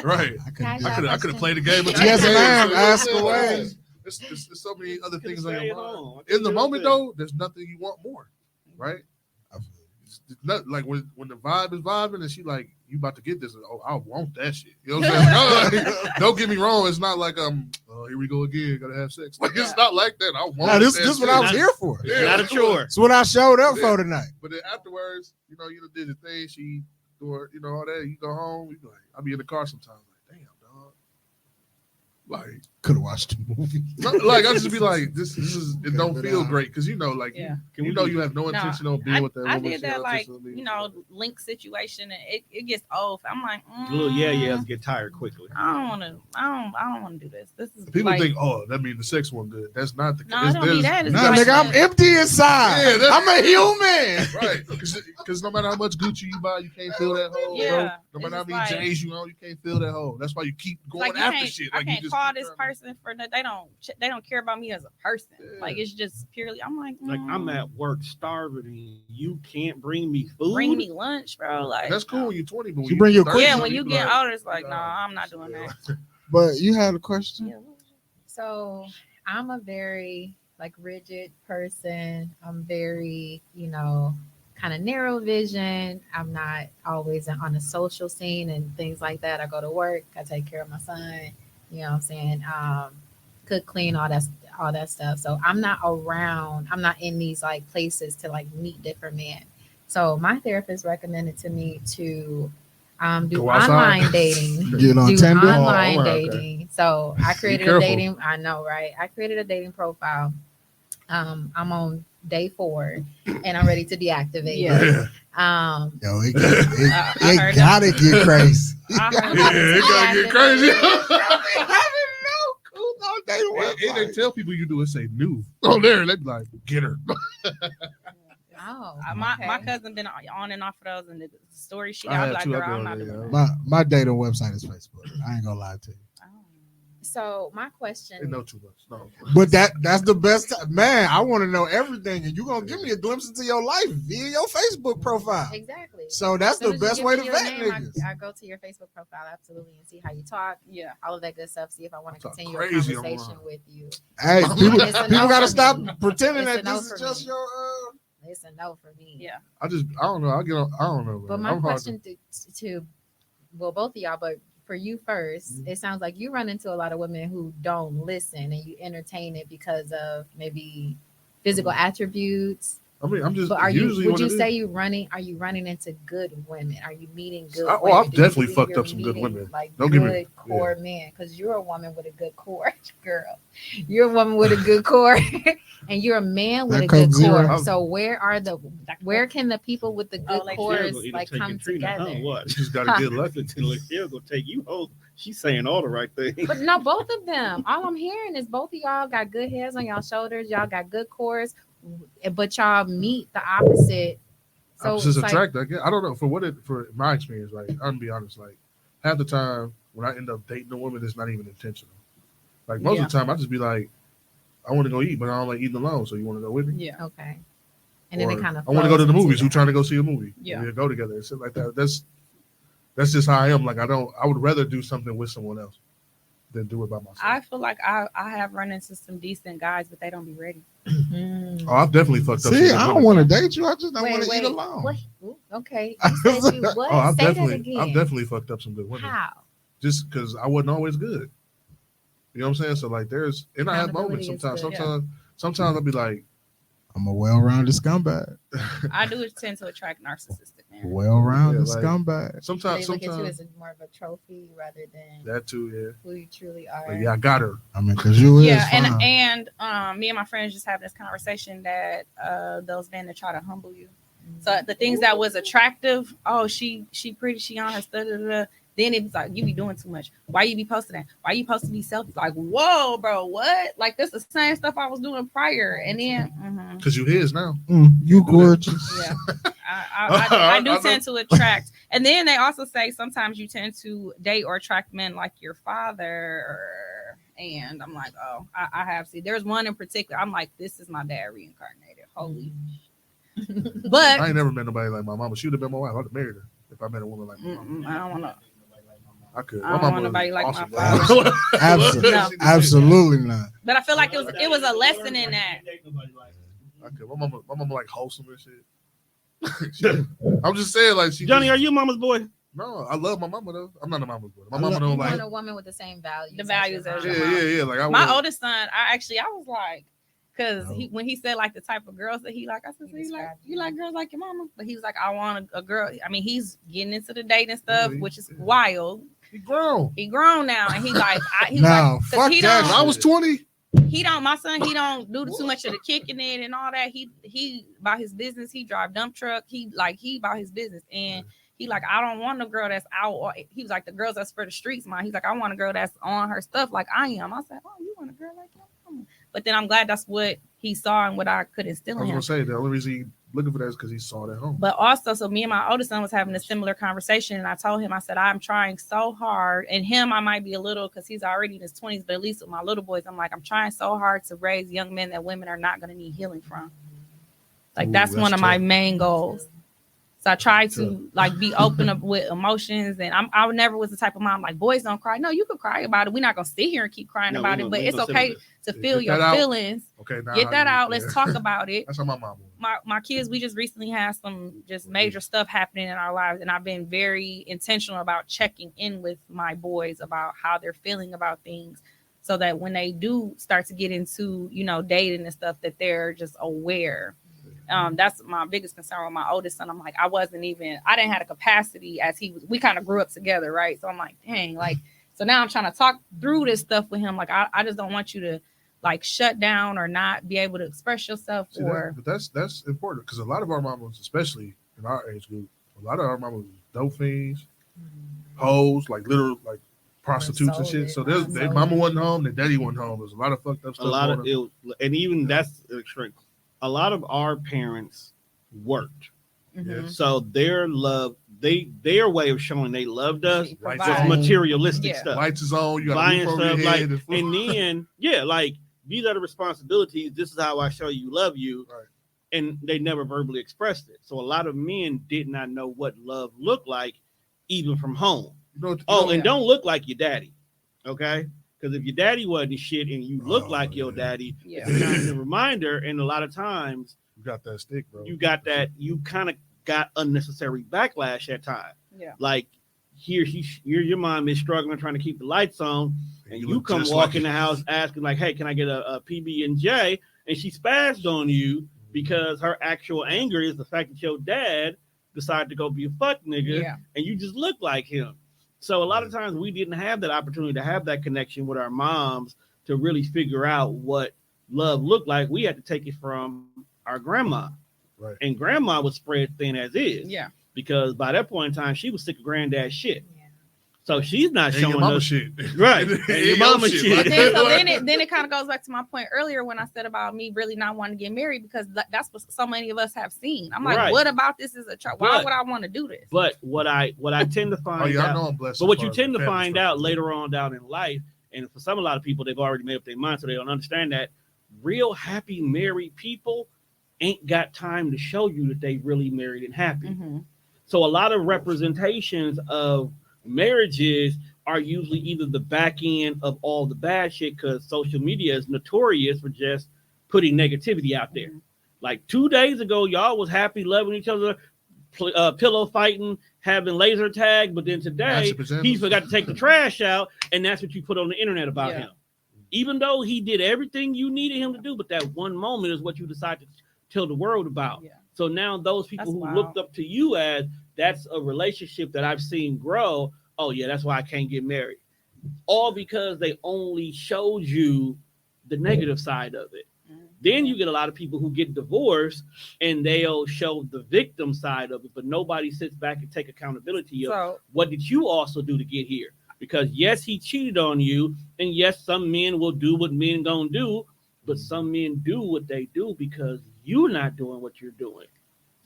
Right. I could have played a game. Yes, ma'am. Ask Yeah. away. There's so many other Could've things on stayed your mind. home. In the moment, though, there's nothing you want more, right? It's not like when the vibe is vibing and she like you about to get this. Oh, I want that shit. You know what I'm saying? Like, don't get me wrong. It's not like here we go again. Gotta have sex. Like it's not like that. I want. Nah, this that what I was shit. here for. It's not a chore. It's what I showed up for tonight. But then afterwards, you did the thing. She doing, all that. You go home. You like, I be in the car sometimes. Like, damn, dog. Like, could have watched the movie. Like I just be like, this is it don't feel great because you have no intention on being with that woman. I did that like link situation, and it gets old. I'm like, little yeah get tired quickly. I don't want to do this. This is people like, think, oh, that means the sex one good. That's not the case. No, I don't mean that. Nah, nigga, I'm empty inside. Yeah, I'm a human. Right, because no matter how much Gucci you buy, you can't feel that hole. Yeah, bro. No matter how many J's you own, you can't feel that hole. That's why you keep going like after shit. I Like can't you just call this person for that. They don't care about me as a person. Yeah. Like it's just purely. I'm like, Like I'm at work starving and you can't bring me food. bring me lunch, bro. Like that's cool when you're 20, but when You bring your 30, Yeah, when you you be get like, older, it's like, no, I'm not doing that. But you had a question. Yeah. So I'm a very rigid person. I'm very, kind of narrow vision. I'm not always on a social scene and things like that. I go to work, I take care of my son, you know what I'm saying? Cook, clean, all that stuff. So I'm not around, I'm not in these places to meet different men. So my therapist recommended to me to do Go outside. online dating. Get on Do Tinder. online Oh, okay. dating. So I created a careful. dating. I know, right? I created a dating profile. I'm on day 4, and I'm ready to deactivate. Yeah. Yo, it heard gotta get crazy. I heard Yeah, it gotta get crazy. And they tell people you do it, say new. Oh, there, they be like, get her. Oh, my cousin been on and off of those, and the story she I got, have like, too. girl, I I'm go not there, doing yeah. that. My dating website is Facebook. I ain't gonna lie to you. So my They question. know too much. No. But that's the best man. I want to know everything, and you gonna give me a glimpse into your life via your Facebook profile. Exactly. So that's As soon the as you best give way me to your vet name, niggas. I go to your Facebook profile absolutely and see how you talk. Yeah. All of that good stuff. See if I want to Talk continue a crazy conversation online. with you. Hey, people It's a no gotta for stop me. pretending It's that a no this for is just me. your. It's a no for me. Yeah. I don't know. I don't know. But man. my I'm hard question to both of y'all, but for you first, it sounds like you run into a lot of women who don't listen and you entertain it because of maybe physical attributes. I mean, I'm just. But are you? usually Would what you it is. say you running? Are you running into good women? Are you meeting good? I've women? Do you definitely believe fucked you're up some good meeting, women. Like Don't get me- good core men, because you're a woman with a good core, girl. You're a woman with a good core, and you're a man with That a good comes zero. core. So where can the people with the good like cores Lachelle like gonna come take Trina, together? huh? What? You just gotta get lucky. Lachelle gonna take you home. She's saying all the right things. But no, both of them. All I'm hearing is both of y'all got good heads on y'all shoulders. Y'all got good cores. but y'all meet the opposite. So opposites it's attract. I don't know for my experience. Like I'm gonna be honest. Like half the time when I end up dating a woman, it's not even intentional. Like most of the time, I just be like, I want to go eat, but I don't like eating alone. So you want to go with me? Yeah. Okay. And then it kind of. I want to go to the movies. Who's trying to go see a movie? Yeah. We'll go together and shit like that. That's just how I am. Like I would rather do something with someone else than do it by myself. I feel like I have run into some decent guys, but they don't be ready. Oh, I've definitely fucked up. See, I don't want to date you. I just don't want to eat Wait. alone. What? Okay. You said you what? Oh, I've Say that definitely again. fucked up some good women. How? Just because I wasn't always good. You know what I'm saying? So like, I have moments sometimes. Sometimes I'll be like, I'm a well-rounded scumbag. I do tend to attract narcissistic men. Well-rounded like, scumbag. Sometimes they look at you as more of a trophy rather than that too. Yeah. who you truly are. But yeah, I got her. I mean, because you is fine. and me and my friends just having this conversation that those men that try to humble you. So the things that was attractive, oh, she pretty, she on her stuff. Then it's like, you be doing too much. Why you be posting that? Why you posting these selfies? Like, whoa, bro, what? Like, this is the same stuff I was doing prior. And then, because you his now. You gorgeous. Yeah, I do tend to attract. And then they also say sometimes you tend to date or attract men like your father. And I'm like, oh, I have seen. There's one in particular. I'm like, this is my dad reincarnated. Holy. But I ain't never met nobody like my mama. She would have been my wife. I'd have married her if I met a woman like my mama. I don't want to. I could. I don't want nobody like awesome, my father. Absolutely not. But I feel like it was a lesson in that. I could. My mama like wholesome and shit. I'm just saying, like Johnny, are you mama's boy? No, I love my mama though. I'm not a mama's boy. My mama don't like. Want a woman with the same values. The values as your Yeah. Like my oldest son, I was like, because when he said like the type of girls that he like, I said, so you like girls like your mama? But he was like, I want a girl. I mean, he's getting into the dating stuff, which is wild. He grown now, and he's like, fuck he that. don't. I was 20. My son, he don't do too much of the kicking it and all that. He about his business. He drive dump truck. He about his business, and he like, I don't want a girl that's out. Or he was like, the girls that's for the streets, man. He's like, I want a girl that's on her stuff like I am. I said, oh, you want a girl like that? But then I'm glad that's what he saw and what I could instill in him. I was gonna say the only reason he looking for that is because he saw it at home. But also, so me and my oldest son was having a similar conversation, and I told him, I said, I'm trying so hard, and him, I might be a little, because he's already in his 20s, but at least with my little boys, I'm like, I'm trying so hard to raise young men that women are not going to need healing from. Like, that's one of my main goals. So I try to like be open up with emotions, and I never was the type of mom like, boys don't cry. No, you could cry about it. We're not gonna sit here and keep crying about it, but it's okay to feel your feelings. Okay, now get that out. Let's talk about it. That's how my mom was. My kids, we just recently had some just major stuff happening in our lives, and I've been very intentional about checking in with my boys about how they're feeling about things, so that when they do start to get into dating and stuff, that they're just aware. That's my biggest concern with my oldest son. I'm like, I didn't have the capacity as he was. We kind of grew up together, right? So I'm like, dang, like, so now I'm trying to talk through this stuff with him. Like, I just don't want you to like shut down or not be able to express yourself. But that's important, because a lot of our mamas, especially in our age group, a lot of our mamas dope fiends, hoes, like literal like prostitutes and shit. So their mama wasn't home, their daddy wasn't home. There's a lot of fucked up stuff. And even that's extreme. A lot of our parents worked, so their love, their way of showing they loved us was materialistic stuff. Lights is on, you got buying stuff like, and then like, these are the responsibilities. This is how I show you love you, and they never verbally expressed it. So a lot of men did not know what love looked like, even from home. And don't look like your daddy, okay? Because if your daddy wasn't shit and you look like your daddy, it's a reminder. And a lot of times, you got that stick, bro. You got that. You kind of got unnecessary backlash at times. Yeah. Like here your mom is struggling trying to keep the lights on, and you come walk in the house asking like, "Hey, can I get a PB&J?" And she spazzed on you because her actual anger is the fact that your dad decided to go be a fuck nigga, and you just look like him. So a lot of times we didn't have that opportunity to have that connection with our moms to really figure out what love looked like. We had to take it from our grandma. Right. And grandma was spread thin as is. Yeah. Because by that point in time, she was sick of granddad's shit. Yeah. So she's not And showing your mama us shit. right. And your mama shit. But then it kind of goes back to my point earlier when I said about me really not wanting to get married because that's what so many of us have seen. I'm like, what about this is a chart? Why would I want to do this? But what I tend to find I know out, I'm blessed. but what you tend to find out later on down in life, and for a lot of people, they've already made up their mind, so they don't understand that real happy married people ain't got time to show you that they really married and happy. Mm-hmm. So a lot of representations of marriages are usually either the back end of all the bad shit because social media is notorious for just putting negativity out there. Like 2 days ago, y'all was happy, loving each other, pillow fighting, having laser tag, but then today he forgot to take the trash out, and that's what you put on the internet about him. Even though he did everything you needed him to do, but that one moment is what you decide to tell the world about. Yeah. So now those people who looked up to you as that's a relationship that I've seen grow. Oh yeah, that's why I can't get married. All because they only showed you the negative side of it. Mm-hmm. Then you get a lot of people who get divorced and they'll show the victim side of it, but nobody sits back and take accountability of what did you also do to get here? Because yes, he cheated on you, and yes, some men will do what men gonna do, but some men do what they do because you're not doing what you're doing.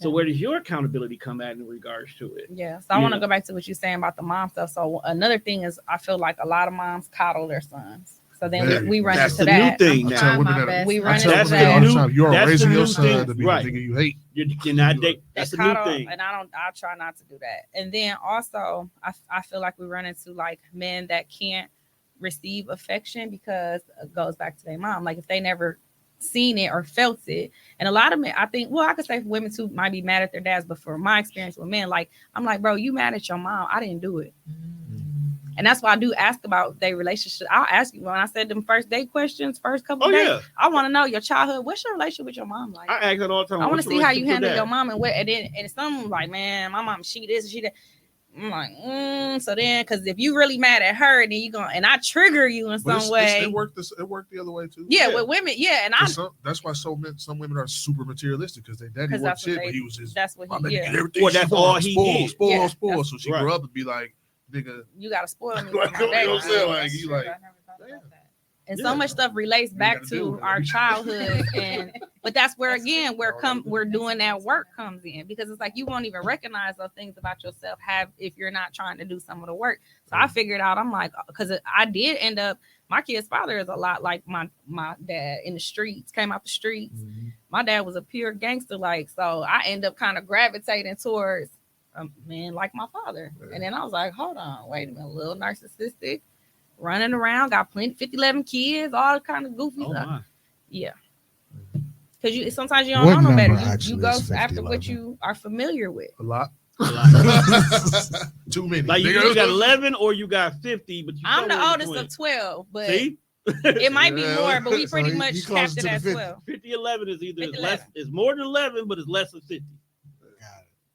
So where does your accountability come at in regards to it? Yeah. So I want to go back to what you're saying about the mom stuff. So another thing is I feel like a lot of moms coddle their sons. So then we run into that. That's the new thing now. We run into that. You're raising your son to be the nigga you hate. You're not dating. That's the new thing. And I try not to do that. And then also I feel like we run into like men that can't receive affection because it goes back to their mom. Like if they never seen it or felt it. And a lot of men, I think, well, I could say women too might be mad at their dads, but for my experience with men, like I'm like, bro, you mad at your mom. I didn't do it. And that's why I do ask about their relationship. I'll ask you when I said them first date questions, first couple of days. I want to know your childhood. What's your relationship with your mom like? I ask that all the time. I want to see how you handle your mom and some like, man, my mom, she this, she that. I'm like, so then, because if you really mad at her, then you and I trigger you in some way. It worked the other way too. Yeah, with women, and that's why some women are super materialistic because their daddy worked shit, but he was just that's what he did. Everything well, that's all he did. Spoil. So she grew up and be like, nigga, you gotta spoil me. Like, you know what I'm saying? Like you like. And so much stuff relates back to our childhood, but that's where again we're doing that work comes in because it's like you won't even recognize those things about yourself if you're not trying to do some of the work. So I figured out I'm like because I did end up my kid's father is a lot like my dad in the streets, came out the streets. Mm-hmm. My dad was a pure gangster, so I end up kind of gravitating towards a man like my father, and then I was like, hold on, wait a minute, a little narcissistic. Running around, got 11 kids, all kind of goofy stuff. Yeah. Because sometimes you don't know no better. You go after what you are familiar with. A lot. Too many. Like you got 11 or you got 50, but I'm the oldest of 12, but it might be more, but we pretty much capped it at 12. 50, 11 is either it's more than 11, but it's less than 50.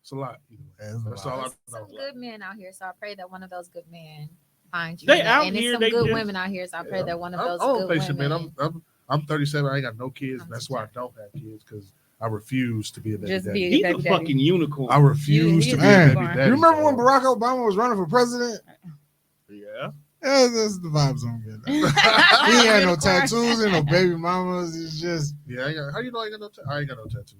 It's a lot. That's all I know. Some good men out here, so I pray that one of those good men find you. They out and here. There's some good women out here, so I pray that one of those good women. Man. I'm 37. I ain't got no kids. That's why I don't have kids because I refuse to be a baby daddy. He's a fucking unicorn. I refuse to be a baby daddy. You remember when Barack Obama was running for president? Yeah. That's the vibes on good. He ain't no tattoos and no baby mamas. It's just how you know I ain't got no I ain't got no tattoos.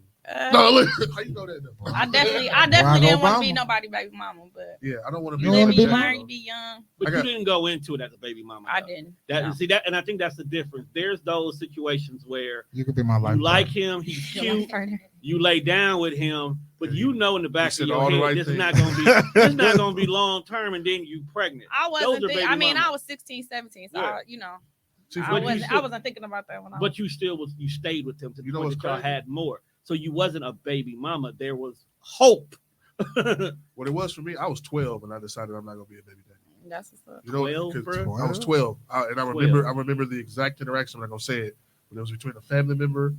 No, look, how you know that? I definitely didn't want to be nobody baby mama, but I don't want to be. You learn, you be young, but you didn't go into it as a baby mama. I didn't. See that, and I think that's the difference. There's those situations where you could be my life. You like him, he's cute. You lay down with him, but you know in the back of your head this is not gonna be this not gonna be long term, and then you pregnant. I wasn't. I was 16, 17, so I wasn't thinking about that when I. But you stayed with him to the point that y'all had more. So you wasn't a baby mama. There was hope. What it was for me, I was 12 and I decided I'm not gonna be a baby daddy. That's what's up. 12, I was 12, and I remember the exact interaction. I'm not gonna say it, but it was between a family member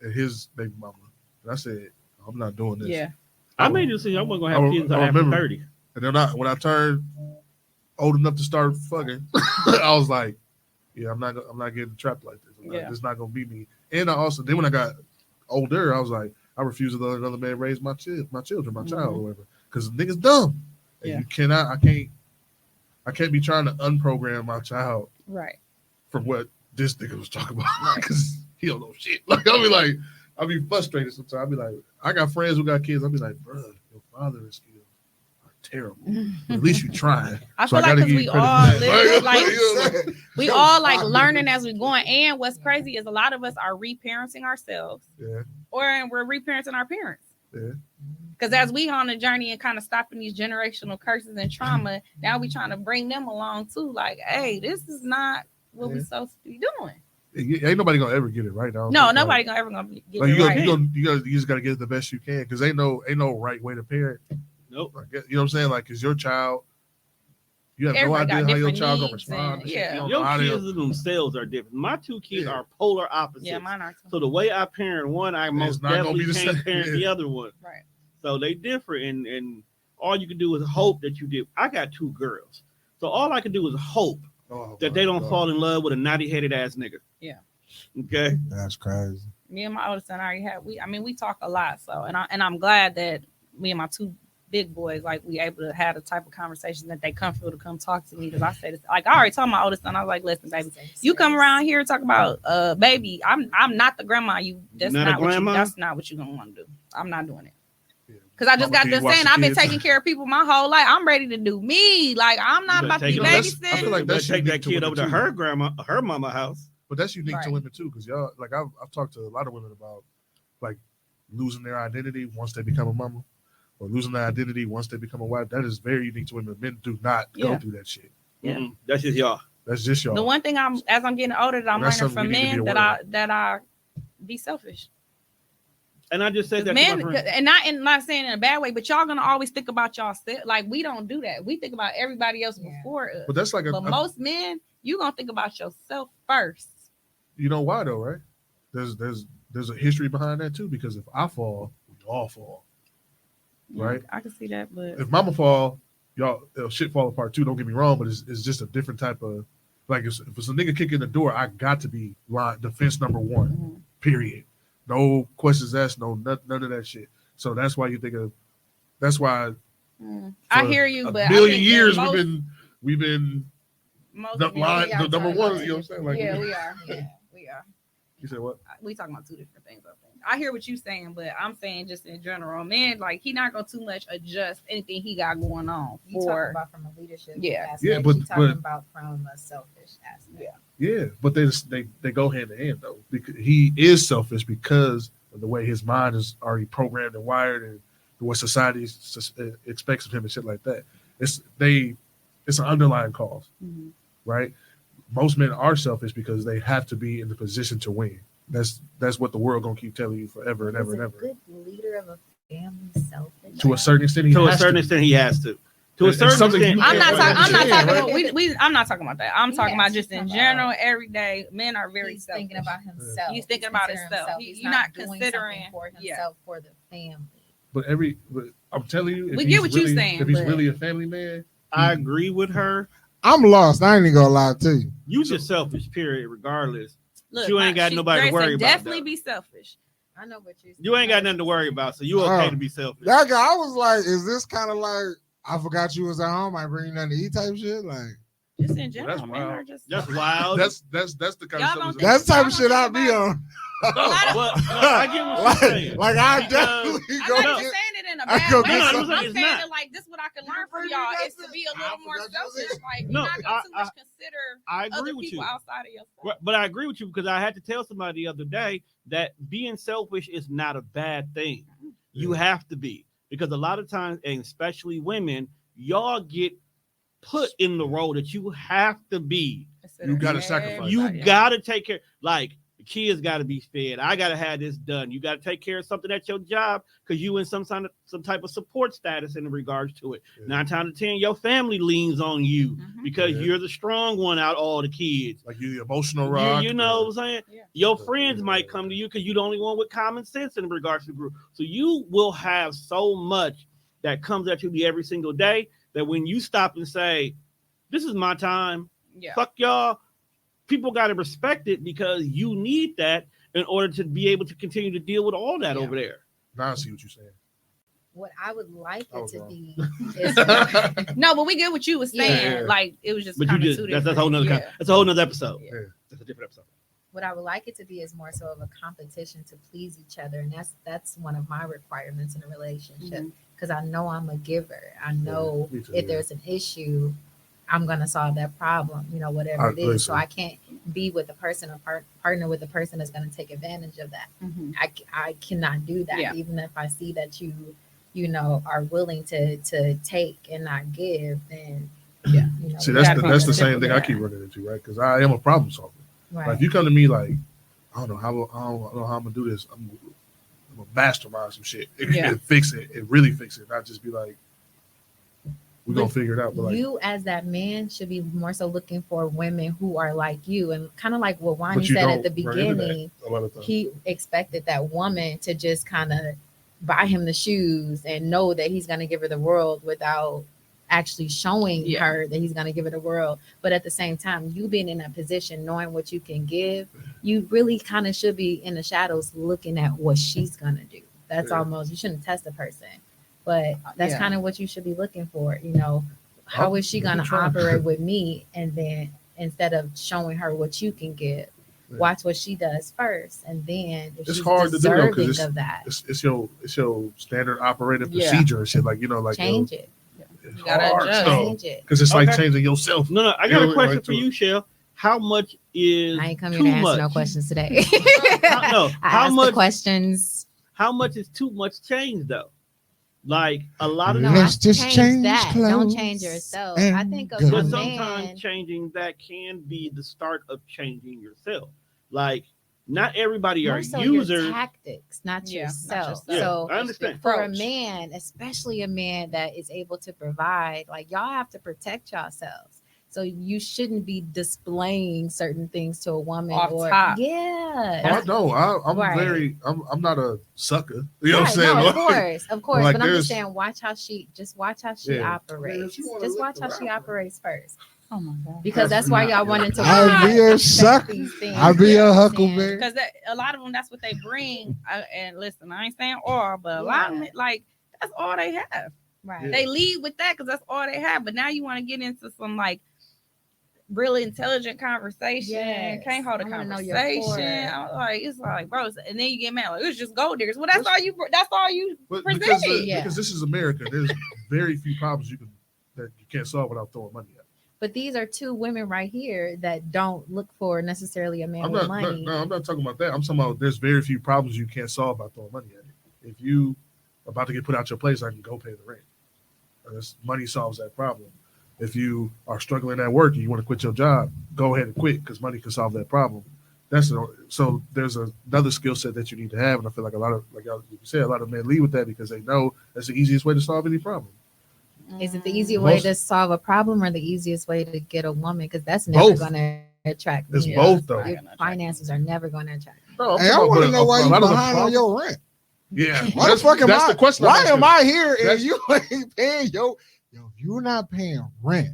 and his baby mama. And I said, I'm not doing this. Yeah. I made you see I wasn't gonna have kids until after 30. And then when I turned old enough to start fucking, I was like, yeah, I'm not getting trapped like this. It's not gonna be me. And then when I got older, I was like, I refuse to let another man raise my children, my child, or whatever, because niggas dumb. And I can't. I can't be trying to unprogram my child Right. from what this nigga was talking about because he don't know shit. Like I'll be frustrated sometimes. I'll be like, I got friends who got kids. I'll be like, bro, your father is skills are terrible. But at least you trying. I feel like because we all live like we all like learning as we're going. And what's crazy is a lot of us are reparenting ourselves. Yeah. Or we're reparenting our parents. Yeah. Because as we on a journey and kind of stopping these generational curses and trauma, now we trying to bring them along too. Like, hey, this is not what we supposed to be doing. Ain't nobody gonna ever get it right now. No, nobody gonna ever gonna get like it right. You just gotta get it the best you can because ain't no right way to parent. Nope. Like, you know what I'm saying? Like, it's your child. You have Everybody no idea how your child gonna needs respond. and- yeah. Your kids themselves are different. My two kids are polar opposites. Yeah, mine are too. So the way I parent one, I most not gonna definitely be the can't same. parent the other one. Right. So they differ, and all you can do is hope that you did. I got two girls, so all I can do is hope that they don't fall in love with a naughty-headed ass nigga. Yeah. Okay. That's crazy. Me and my oldest son already have we talk a lot. So and I'm glad that me and my two big boys, like, we able to have the type of conversation that they comfortable to come talk to me. Because I said this, like, I already told my oldest son, I was like, listen, baby, you come around here and talk about baby, I'm not the grandma that's not what you're gonna want to do. I'm not doing it. Because I just got done saying I've been taking care of people my whole life. I'm ready to do me. Like, I'm not about to be babysitting. I feel like that's take that kid over to her mama house. But that's unique to women too, because y'all, like, I've talked to a lot of women about like losing their identity once they become a mama, or losing their identity once they become a wife. That is very unique to women. Men do not go through that shit. Yeah, that's just y'all. That's just y'all. The one thing as I'm getting older that I'm learning from men that I be selfish. And I just said that men, and not saying in a bad way, but y'all gonna always think about y'all. Like, we don't do that. We think about everybody else before us. But that's like most men, you gonna think about yourself first. You know why though, right? There's a history behind that too. Because if I fall, we all fall, right? I can see that, but if mama fall, y'all shit fall apart too. Don't get me wrong, but it's just a different type of, like, if it's a nigga kicking the door, I got to be defense number one. Mm-hmm. Period. No questions asked. No none of that shit. So that's why you think of. That's why. I hear you, but a billion years we've been number one. You know what I'm saying? Like, yeah, we are. Yeah, we are. You said what? We talking about two different things. I think I hear what you're saying, but I'm saying just in general, man, like, he not gonna too much adjust anything he got going on. You talk about from a leadership aspect. Yeah, but talking about from a selfish aspect. Yeah, but they go hand in hand though, because he is selfish because of the way his mind is already programmed and wired, and what society expects of him and shit like that. It's an underlying cause, right? Most men are selfish because they have to be in the position to win. That's what the world gonna keep telling you forever and ever and ever. Good leader of a family selfish. To a certain extent, he has to. To a certain extent, I'm not talking about that. I'm talking about just in general, every day. Men are very selfish. Thinking about himself. He's thinking about himself. He's not considering for himself, for the family. But I'm telling you, we get what you're saying. If he's really a family man, I agree with her. I'm lost. I ain't even gonna lie to you. You just selfish, period. Regardless, look, you ain't got nobody to worry about. Definitely be selfish. I know what you're saying. You ain't got nothing to worry about, so you okay to be selfish. That guy, I was like, is this kind of like, I forgot you was at home, I bring you nothing to eat type shit? Like, just in general, men are just that's wild. That's the kind of stuff. That's the type of shit I be on. I get what you're saying. Like, I definitely go. I'm not saying it in a bad way. I'm saying it like this. What I can learn from y'all is to be a little more selfish. Like, you're not gonna too much consider other people outside of yourself. But I agree with you, because I had to tell somebody the other day that being selfish is not a bad thing. You have to be, because a lot of times, and especially women, y'all get put in the role that you have to be. You gotta sacrifice. You gotta take care. Like, the kids gotta be fed. I gotta have this done. You gotta take care of something at your job because you in some type of support status in regards to it. 9 times out of 10, your family leans on you because you're the strong one out of all the kids. Like, you the emotional rock. You know what I'm saying? Yeah. Your friends might come to you because you're the only one with common sense in regards to the group. So you will have so much that comes at you every single day that when you stop and say, this is my time, fuck y'all, people got to respect it, because you need that in order to be able to continue to deal with all that over there. Now I see what you're saying. What I would like I it was to wrong. be is No, but we get what you was saying. Yeah. Like it was just. But you kinda just two that's a different- whole nother yeah. that's a whole nother episode. Yeah. That's a different episode. what I would like it to be is more so of a competition to please each other, and that's one of my requirements in a relationship because I know I'm a giver. I know me too, if yeah. there's an issue, I'm gonna solve that problem. You know, whatever it is. So I can't be with a person or partner with a person that's gonna take advantage of that. Mhm. I cannot do that, Yeah. even if I see that you know are willing to take and not give. Then Yeah. you know, See, we that's gotta the be that's the same thing I reciprocal. keep running into, right? Because I am a problem solver. Right. Like if you come to me like, I don't know how I'm gonna do this. I'm gonna mastermind some shit and fix it and really fix it. Not just be like, we're gonna figure it out. But like, you as that man should be more so looking for women who are like you, and kind of like what but Wani you said at don't the run into that beginning. a lot of times. He expected that woman to just kind of buy him the shoes and know that he's going to give her the world without actually showing her that he's going to give her the world. But at the same time, you being in that position, knowing what you can give, you really kind of should be in the shadows looking at what she's going to do. That's almost, you shouldn't test a person, but that's kind of what you should be looking for. You know, how is she going to operate with me? And then instead of showing her what you can give, watch what she does first, and then if It's she's hard to do though deserving because of that, it's your standard operating procedure and shit. Like like change it. It's You gotta hard adjust. Change it. because it's like Okay. changing yourself. No, I got You know, a question like for to- you, Shell. How much is I ain't coming too here to answer much? no questions today. No, I how asked much? the questions. How much is too much change though? Like a lot of No, Let's I just change change that. Don't clothes change yourself. and I think of go. a but man. sometimes changing that can be the start of changing yourself. Like not everybody are More so your users. tactics, not Yeah, not yourself. Yeah, So I understand. for a approach. man, especially a man that is able to provide, like y'all have to protect yourselves. So you shouldn't be displaying certain things to a woman Off or top. yeah. I know. I'm Right. very. I'm not a sucker. You know what I'm Right, saying? no, Like, of course. like But I'm there's- just saying, watch how she Yeah. operates. If you wanna Just lick watch the how she rapper. operates first, Oh my god. because that's why y'all wanting to. I'll be a respect sucker. these things. I'll be You know a what I'm huckleberry. saying? Because a lot of them, that's what they bring. And listen, I ain't saying all, but a lot of them, like that's all they have. Right. They lead with that because that's all they have. But now you want to get into some like really intelligent conversation. Yes. Can't hold a I wanna know your conversation. core. I'm like, it's like, bro, and then you get mad like it's just gold diggers. Well, that's all you. That's all you But presented. because this is America, there's very few problems that you can't solve without throwing money at. But these are two women right here that don't look for necessarily a man I'm with not. money. No, I'm not talking about that. I'm talking about there's very few problems you can't solve by throwing money at it. If you about to get put out your place, I can go pay the rent. Money solves that problem. If you are struggling at work and you want to quit your job, go ahead and quit because money can solve that problem. So there's another skill set that you need to have, and I feel like you said, a lot of men lead with that because they know that's the easiest way to solve any problem. Is it the easiest way Most- to solve a problem or the easiest way to get a woman? Because that's never Both. going to attract It's me. both though. Your finances are never going to attract me. No, I'm Hey, I talking want to about know why a you lot of the behind on problems- your rent. Yeah, Why the fuck am that's I? the question. Why I'm am asking. I here and That's- you ain't paying yo? You're not paying rent,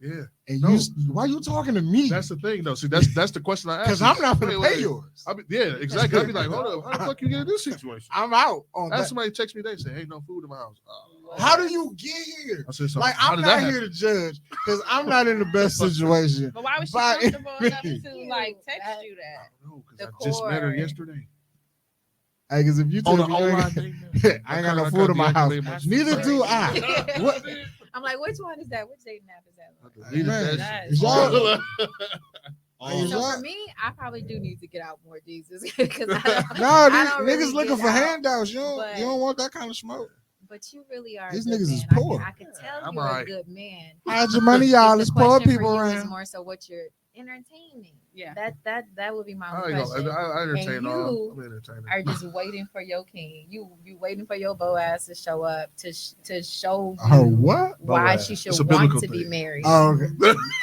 Yeah, and No. why you talking to me? that's the thing though. See, that's the question I asked. Because I'm not gonna Wait, pay yours. yeah, exactly. I'd be like, hold up, how the fuck you get in this situation? I'm out on Ask that. somebody text me, they say, ain't no food in my house. How do you get here? I said, so Like how I'm did not that here to judge because I'm not in the best situation. But why was she By comfortable any enough means. to like text you that? I don't know, The because I just met her core. yesterday. Hey, because if you On tell the me you online ain't, thing. I ain't got no food in my house, neither do I. What? I'm like, which one is that? Which dating app is that? Deleted Man, that is shit. y'all- Oh, So y'all- for me, I probably do need to get out more, Jesus, because I don't, No, I these don't niggas really looking get for out, handouts. You but- don't want that kind of smoke. But you really are. These a good niggas man. is poor. I could tell I'm you're alright. a good man. Hide your money, y'all. The There's poor question for people you is around. more so what you're entertaining. Yeah. That would be my I, ain't question. gonna, I entertain And all. you I'm entertaining. Are just waiting for your king. You waiting for your Boaz to show up to show you Her what? why Boaz. she should It's a want biblical to be thing. married. Oh, okay.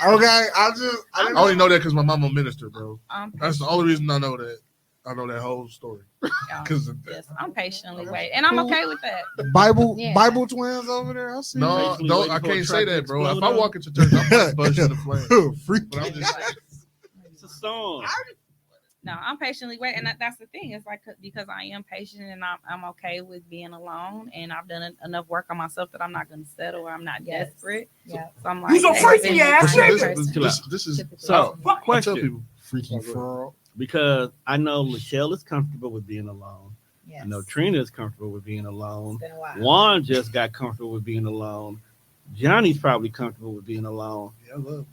Okay, I I only know that because my mama minister, bro. I'm That's the only reason I know that. I know that whole story. Because yes, I'm patiently waiting, and I'm okay with that. Bible Yeah. Bible twins over there. I see. no, Basically don't. waiting I for a can't truck say to that, bro. If explode I on. walk into church, I'm like bursting the flame. Freak. But I'm just It's a song. No, I'm patiently waiting, and that's the thing. It's like because I am patient and I'm okay with being alone, and I've done enough work on myself that I'm not going to settle. Or I'm not desperate. Yeah. So I'm like, so freaky ass This is so. question. Freaky frog. Because I know Lachelle is comfortable with being alone. Yes. I know Trina is comfortable with being alone. It's been a while. Juan just got comfortable with being alone. Johnny's probably comfortable with being alone. Yeah, I love.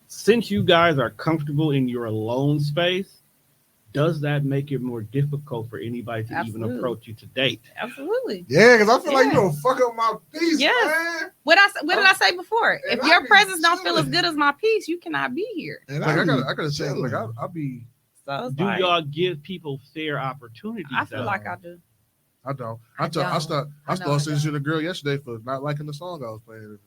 Since you guys are comfortable in your alone space, does that make it more difficult for anybody to even approach you to date? Absolutely. Yeah, because I feel like you don't fuck up my peace, Yes. man. What did I say before? And If I your be presence don't feel as chilling. good as my peace, you cannot be here. And Like I be gotta say, like chilling. I'll be. So it's Do like, y'all give people fair opportunities? I feel like I do. I don't. I I know I started sending don't. a girl yesterday for not liking the song I was playing.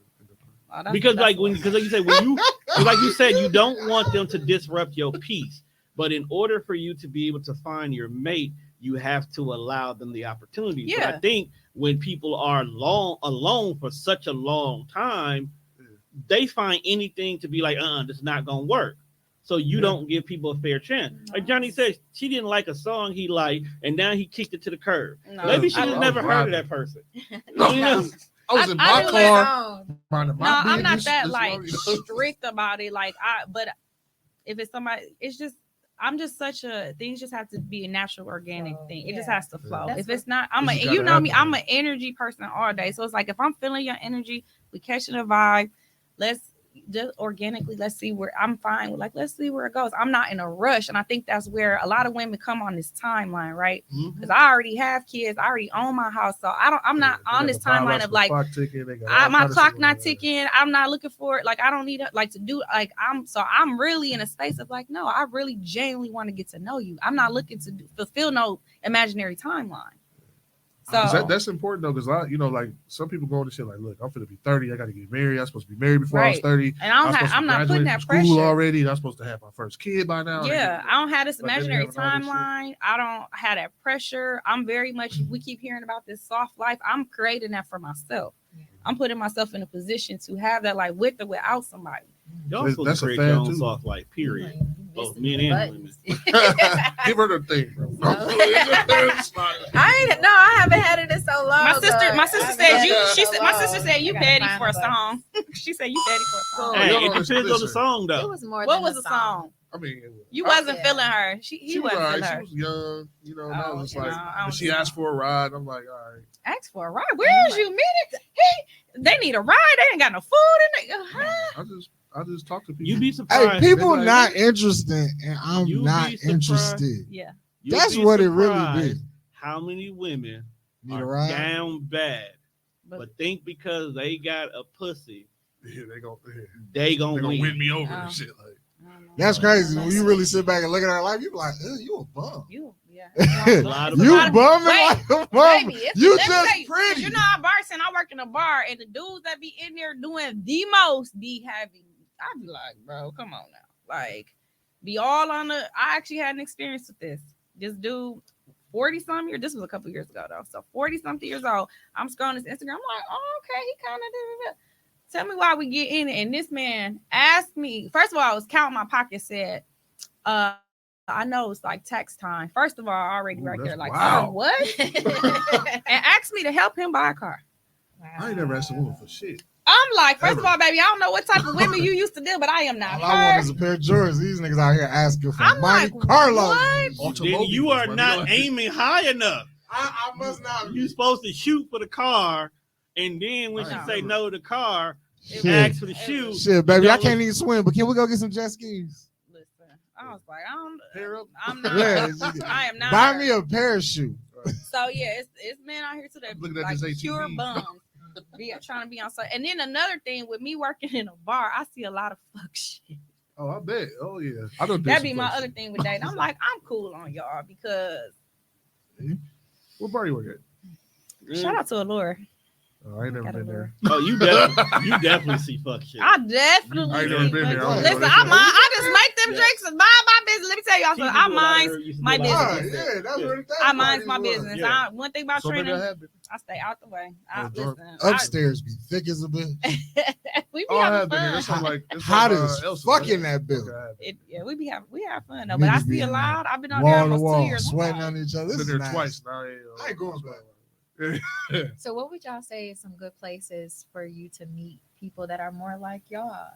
Oh, that's- Because that's like you said, when you like you said, you don't want them to disrupt your peace. But in order for you to be able to find your mate, you have to allow them the opportunity. But I Yeah. think when people are alone for such a long time, they find anything to be like, this is not gonna work. So you don't give people a fair chance. Like Johnny said, she didn't like a song he liked, and now he kicked it to the curb. No, Maybe she I- just never heard of that person. No, You know? I was in I my do car. minding No, my I'm not business, that just like running. strict about it. But if it's somebody, it's just I'm just things just have to be a natural organic thing. It just has to flow. That's If it's not, I'm It just you gotta know me, happen. I'm an energy person all day. So it's like if I'm feeling your energy, we catching a vibe, let's just organically, let's see where I'm fine with, let's see where it goes. I'm not in a rush. And I think that's where a lot of women come on this timeline, right? Because I already have kids, I already own my house. So I'm not on this timeline of like my clock not ticking. I'm not looking for it. Like I don't need it to do I'm really in a space of like, no, I really genuinely want to get to know you. I'm not looking to fulfill no imaginary timeline. So that's important though, because like some people go into shit like, look, I'm finna be 30, I gotta get married. I'm supposed to be married before I was 30. And I'm not putting that pressure already. I'm supposed to have my first kid by now. Yeah, I don't have this Like, imaginary timeline. I don't have that pressure. I'm very much. We keep hearing about this soft life. I'm creating that for myself. I'm putting myself in a position to have that, like with or without somebody. Y'all supposed That's to a create fan, your own too. soft life, period. Both men the and women. Give her the thing, bro. I haven't had it in so long. My sister said you. My My sister said you petty for a song. She said you petty for a song. Hey, y'all it don't depends on the listen. song It though. was more. What than was the song? I mean, You wasn't yeah. feeling her. He she was wasn't alright. feeling She her. was young, and I was just Oh, like, no, I when don't she know. asked for a ride, I'm like, all right. Ask for a ride. Where's you minute? They need a ride. They ain't got no food in it. Huh? I just talk to people. You'd be surprised. Hey, people They be like, not interested, and I'm You'd not be surprised. interested. Yeah. You'd That's be what it really surprised be. How many women Need a are ride? down bad, But- but think because they got a pussy, Yeah, they gonna they gonna win. win me over Oh. and shit. Like, I don't know. That's crazy. When you really sit back and look at her life, you be like, you a bum. Yeah. A lot of You women- bumming Wait, like a bum. Baby, You let me just tell you, 'cause pretty. You know, I bartend. I work in a bar, and the dudes that be in there doing the most be having. I be like, bro, come on now, like, be all on the. I actually had an experience with this. This dude, 40-something years. This was a couple years ago though. So 40-something years old. I'm scrolling his Instagram. I'm like, oh, okay, he kind of did. Tell me why we get in it. And this man asked me. First of all, I was counting my pocket. Said, I know it's like tax time. First of all, already right there, like, wow. oh, what? And asked me to help him buy a car. I ain't never asked a woman for shit. I'm like, first Ever. of all, baby, I don't know what type of women you used to deal, but I am not All I want her. is a pair of Jordans. These niggas out here asking for I'm money. like, Carlos. what? Then you are not aiming high enough. I must not. You supposed to shoot for the car, and then when she No. say no to the car, Shit. ask for the shoe. Shit, baby, I Don't can't look- even swim, but can we go get some jet skis? Listen, I was like, Pair up. I'm not. Yeah, I am not. Buy her. me a parachute. So yeah, it's men out here today I'm looking at like this pure ATV. bums, trying to be on site. And then another thing with me working in a bar, I see a lot of fuck shit. Oh, I bet. Oh yeah, I don't. That'd be my other thing with dating. I'm like, I'm cool on y'all because What bar you work at? shout out to Allure. Oh, I ain't never been there. Oh, you definitely see fuck shit. I definitely. I ain't never been there. I don't Listen, know I that mind. I just make them drinks and mind my business. Let me tell y'all something. I mind my Oh, business. yeah, that's what it I mind my business. Yeah. One thing about So maybe I Trina, have been. I stay out the way. Listen, Upstairs be thick as a bitch. we be Oh, I having have been there. fun. That's on like it's Hot on, as Elsa's, fuck right? in that building. Okay, We have fun though. But I Niggas be see a in lot. I've been on there Wall to almost 2 wall, years. sweating on each other. I've This been is there nice. twice now. I ain't going back. So what would y'all say is some good places for you to meet people that are more like y'all,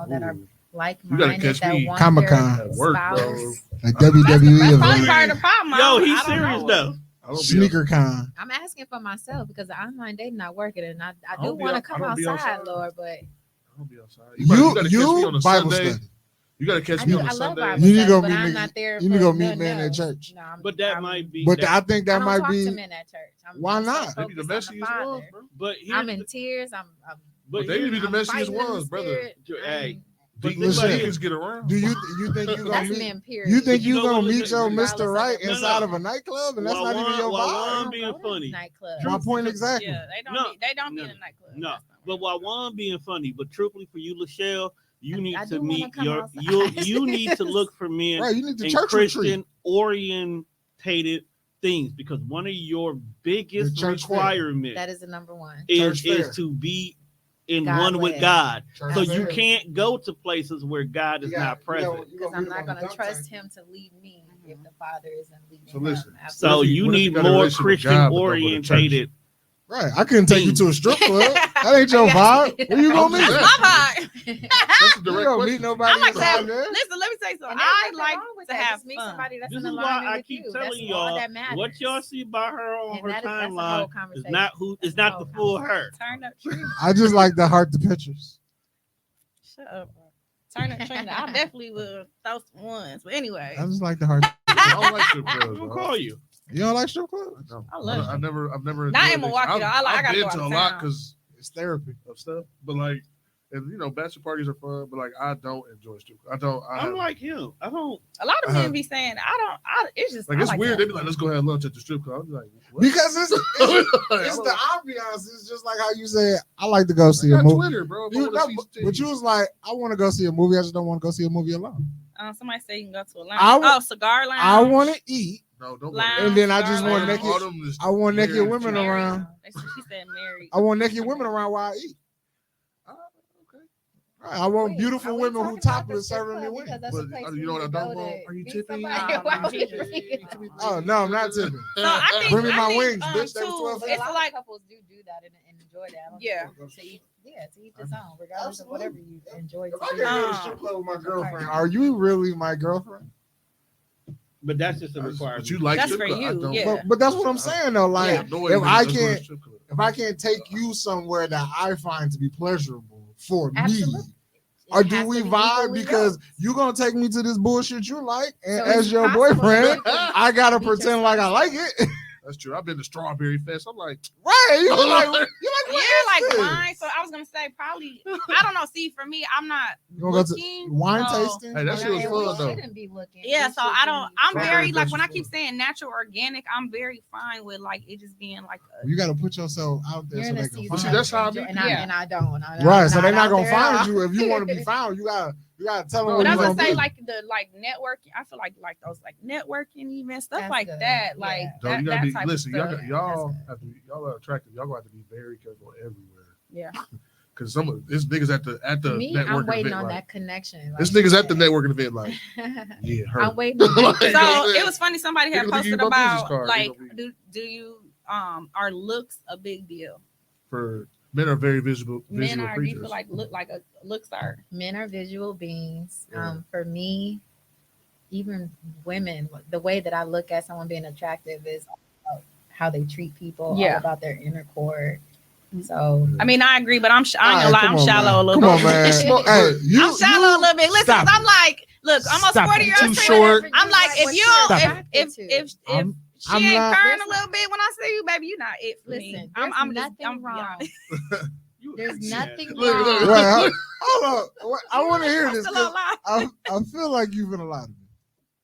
that are Ooh. like-minded, catch that me want Comic-Con. their At work, bro. spouse? A WWE That's probably event. part of the problem. Yo, he's I don't serious know. though. I don't be Sneaker con. I'm asking for myself because the online dating not working, and I do don't be want to out- come I don't be outside, outside. Lord, but I don't be outside. gotta catch me on a Bible Sunday. study. You gotta catch I me do. on I a love Sunday. Bible You need to study, go but meet I'm niggas- not there. you need to for go meet nothing men at else. church. No, But that might be. But that, I think I that don't might talk be. to men at church. Why I'm so not? They be the focused on messiest Father. ones, bro. but here's I'm in tears. I'm but they need to be here's- the I'm messiest fighting in the ones, brother. spirit. Hey, But think about Lachelle, deacons get around. Do you think you gonna That's meet? men, period. You think You you know gonna what, meet your regardless Mr. of Right their inside of No. a nightclub, and that's While not even your while vibe? one being funny. Nightclub. My point exactly. Yeah, they don't. No, They don't be no, in a nightclub. No, That's not but right. while one being funny, but truthfully for you, Lachelle, you need I to do wanna meet come your outside. you need to look for men Right, you need to in church retreat. Christian orientated things because one of your biggest The church fair. requirements That is the number one. is Church fair. to be in God one with led. God. Church So fair. you can't go to places where God is not present. Because I'm not going to trust him to lead me if the Father isn't leading So him. listen, So Absolutely. you what if need you got a more relationship with Christian God, but don't go to church? orientated. Right, I couldn't take you to a strip club. That ain't your vibe. Where you gonna meet? That's My vibe. That's a You direct don't question. meet nobody I like inside that. there. Listen, let me tell you something. And there's I nothing like wrong with to that. have Just meet fun. somebody that's This in is why alignment I with keep you. telling That's all y'all that matters. what y'all see about her on And her that's a whole timeline is conversation. not who is That's a not whole the full her. Turn up, Trina. I just like to heart the pictures. Shut up. Turn up, Trina. I definitely will throw some ones. But anyway, I just like to heart. I don't like strip I'm clubs. gonna bro. call you. You don't like strip clubs? No. I love I've never not in enjoyed it. Milwaukee, though. I I've gotta been go to out a of lot town. because It's therapy. of stuff, but like, and bachelor parties are fun, but like, I don't enjoy strip clubs. I'm like him. I don't. A lot of men Uh-huh. be saying, it's just like I it's like weird. that. They be like, let's go have lunch at the strip club. I'm like, what? Because it's the ambiance. It's just like how you said. I like to go see a I got movie. Twitter, bro. You know, but you was like, I want to go see a movie. I just don't want to go see a movie alone. Somebody say you can go to a I lounge. Cigar lounge. I want to eat, no, don't Lounge. and then I just Cigar want lounge. naked. I want naked married women people. around. She said married. I want naked women around while I eat. Okay. Right, I want Wait, beautiful are we women who talking about topless the strip serving me club? wings. Because that's a But place you know for what I to don't go want? to Are you meet tipping? somebody. No, Why no, would you tipping. think- Oh no, I'm not tipping. So I think Bring me my I think, wings, bitch. They too, was But a it's lot like of couples do that and enjoy that. I don't Yeah. know, to each his own, regardless of whatever you enjoy. If I To can go to do. the strip club with my girlfriend, are you really my girlfriend? But that's just a requirement. But you like That's strip for club. I you, don't. yeah. But that's what I'm saying though. Like, have no way if to I go to a can't, strip club. if I can't take you somewhere that I find to be pleasurable for Absolutely. me, or It do has we to be vibe equally because yoked. you gonna take me to this bullshit you like, and So as it's your possible that boyfriend, you can I gotta meet your pretend like I like spouse. it. That's true. I've been to Strawberry Fest. I'm like, Right? You like yeah, like this? wine. So I was gonna say probably. I don't know. See, for me, I'm not You gonna go to looking. wine so- tasting? Hey, that shit was And fun, we though. shouldn't be looking. Yeah, We so should I don't. be- I'm Strawberry very like Fest when I was keep fun. saying natural, organic. I'm very fine with like it just being like a. You gotta put yourself out there You're so in a they can season. find see, you. that's how I enjoy- be- and Yeah. I don't. Right, so they're not out gonna there at find all. you if you want to be found. You gotta tell them But what I you was gonna gonna say be. like the networking. I feel like those like networking events, stuff That's like good. that. Yeah. Like So that, you gotta that be type listen. of Y'all, stuff. y'all are attractive. Y'all gonna have to be very careful everywhere Yeah. because some of this niggas at the Me, networking I'm waiting event. on Like, that connection. this niggas at the networking event. Like, yeah, her. I'm waiting on that. Like, So you know what I'm saying? it was funny. Somebody had Niggas think you posted my business about card, like, you know, do you are looks a big deal? For men are very visual Men are. Do you creatures. feel like looks are? Men are visual beings. Yeah. For me, even women, the way that I look at someone being attractive is about how they treat people, all Yeah. about their inner core. So I mean, I agree, but I ain't gonna lie. Alright, I'm come on, shallow man. a little Come bit. on, man. Hey, I'm shallow a little bit. Listen, stop 'cause I'm it. like, look, almost Stop 40 it. years Too old. short. I'm like, if you Stop don't, it. if I'm she ain't not- purring a little bit when I see you, baby, you not it for me. listen, I'm there's just, nothing I'm wrong. beyond. There's nothing Look, wrong. look. Wait, hold up. I want to hear I'm this. still 'Cause alive. I feel like you've been a lot of me.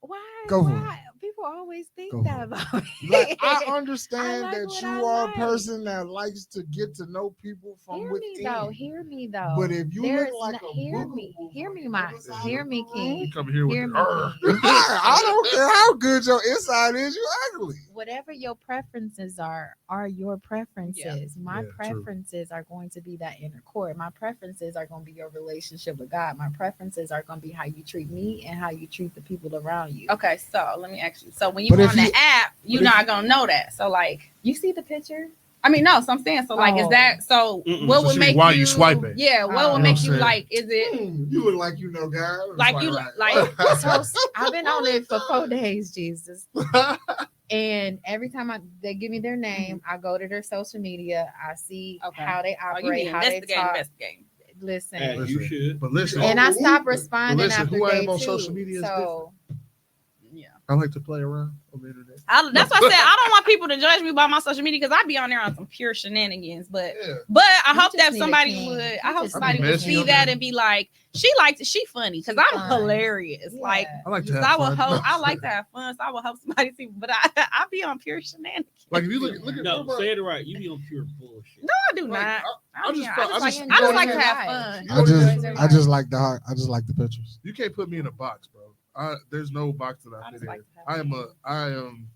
Why? Go for why? People People always think Go that ahead. about me. Like, I understand I like that what you I are like. a person that likes to get to know people from Hear within. me though. But if you There's look like a hear boo-boo me, boo hear on me, the my, other side hear of me, the room, King. You come here with Hear the me, King. I don't care how good your inside is, you ugly. Whatever your preferences are your preferences. My Yeah, true. preferences are going to be that inner core. My preferences are going to be your relationship with God. My preferences are going to be how you treat me and how you treat the people around you. Okay, so let me ask you. So when you But go if on the you- app, you're but if not gonna know that. So like, You see the picture? I mean, no. So I'm saying, so like, is that so? Mm-mm. What So would see make why you you swiping. Yeah, what Oh. would You know make what you I'm saying? like? Is it You look like you know God. like you like? So I've been on it for 4 days, Jesus. And every time they give me their name, I go to their social media. I see Okay. how they Oh, you operate, be how they investigating, talk. investigating. Listen, As you should. But listen, and I stop But responding listen, after who I day am on 2. social media is So Yeah. I like to play around on the internet. That's why I said I don't want people to judge me by my social media because I be on there on some pure shenanigans. But Yeah. I You hope just that need a somebody king. would. You I hope just somebody need a would king. see Messy that on there. and be like, she funny because She I'm fun. hilarious. yeah. Like, I like to so have I would fun. hope I like to have fun. So I would hope somebody see. But I be on pure shenanigans. Like if you look at No, say it right. You be on pure bullshit. No, I do like, not. I just I just just like enjoy to have life. fun. I just like the heart. I just like the pictures. you can't put me in a box, bro. There's no box that I I just fit like in. to have fun. I am.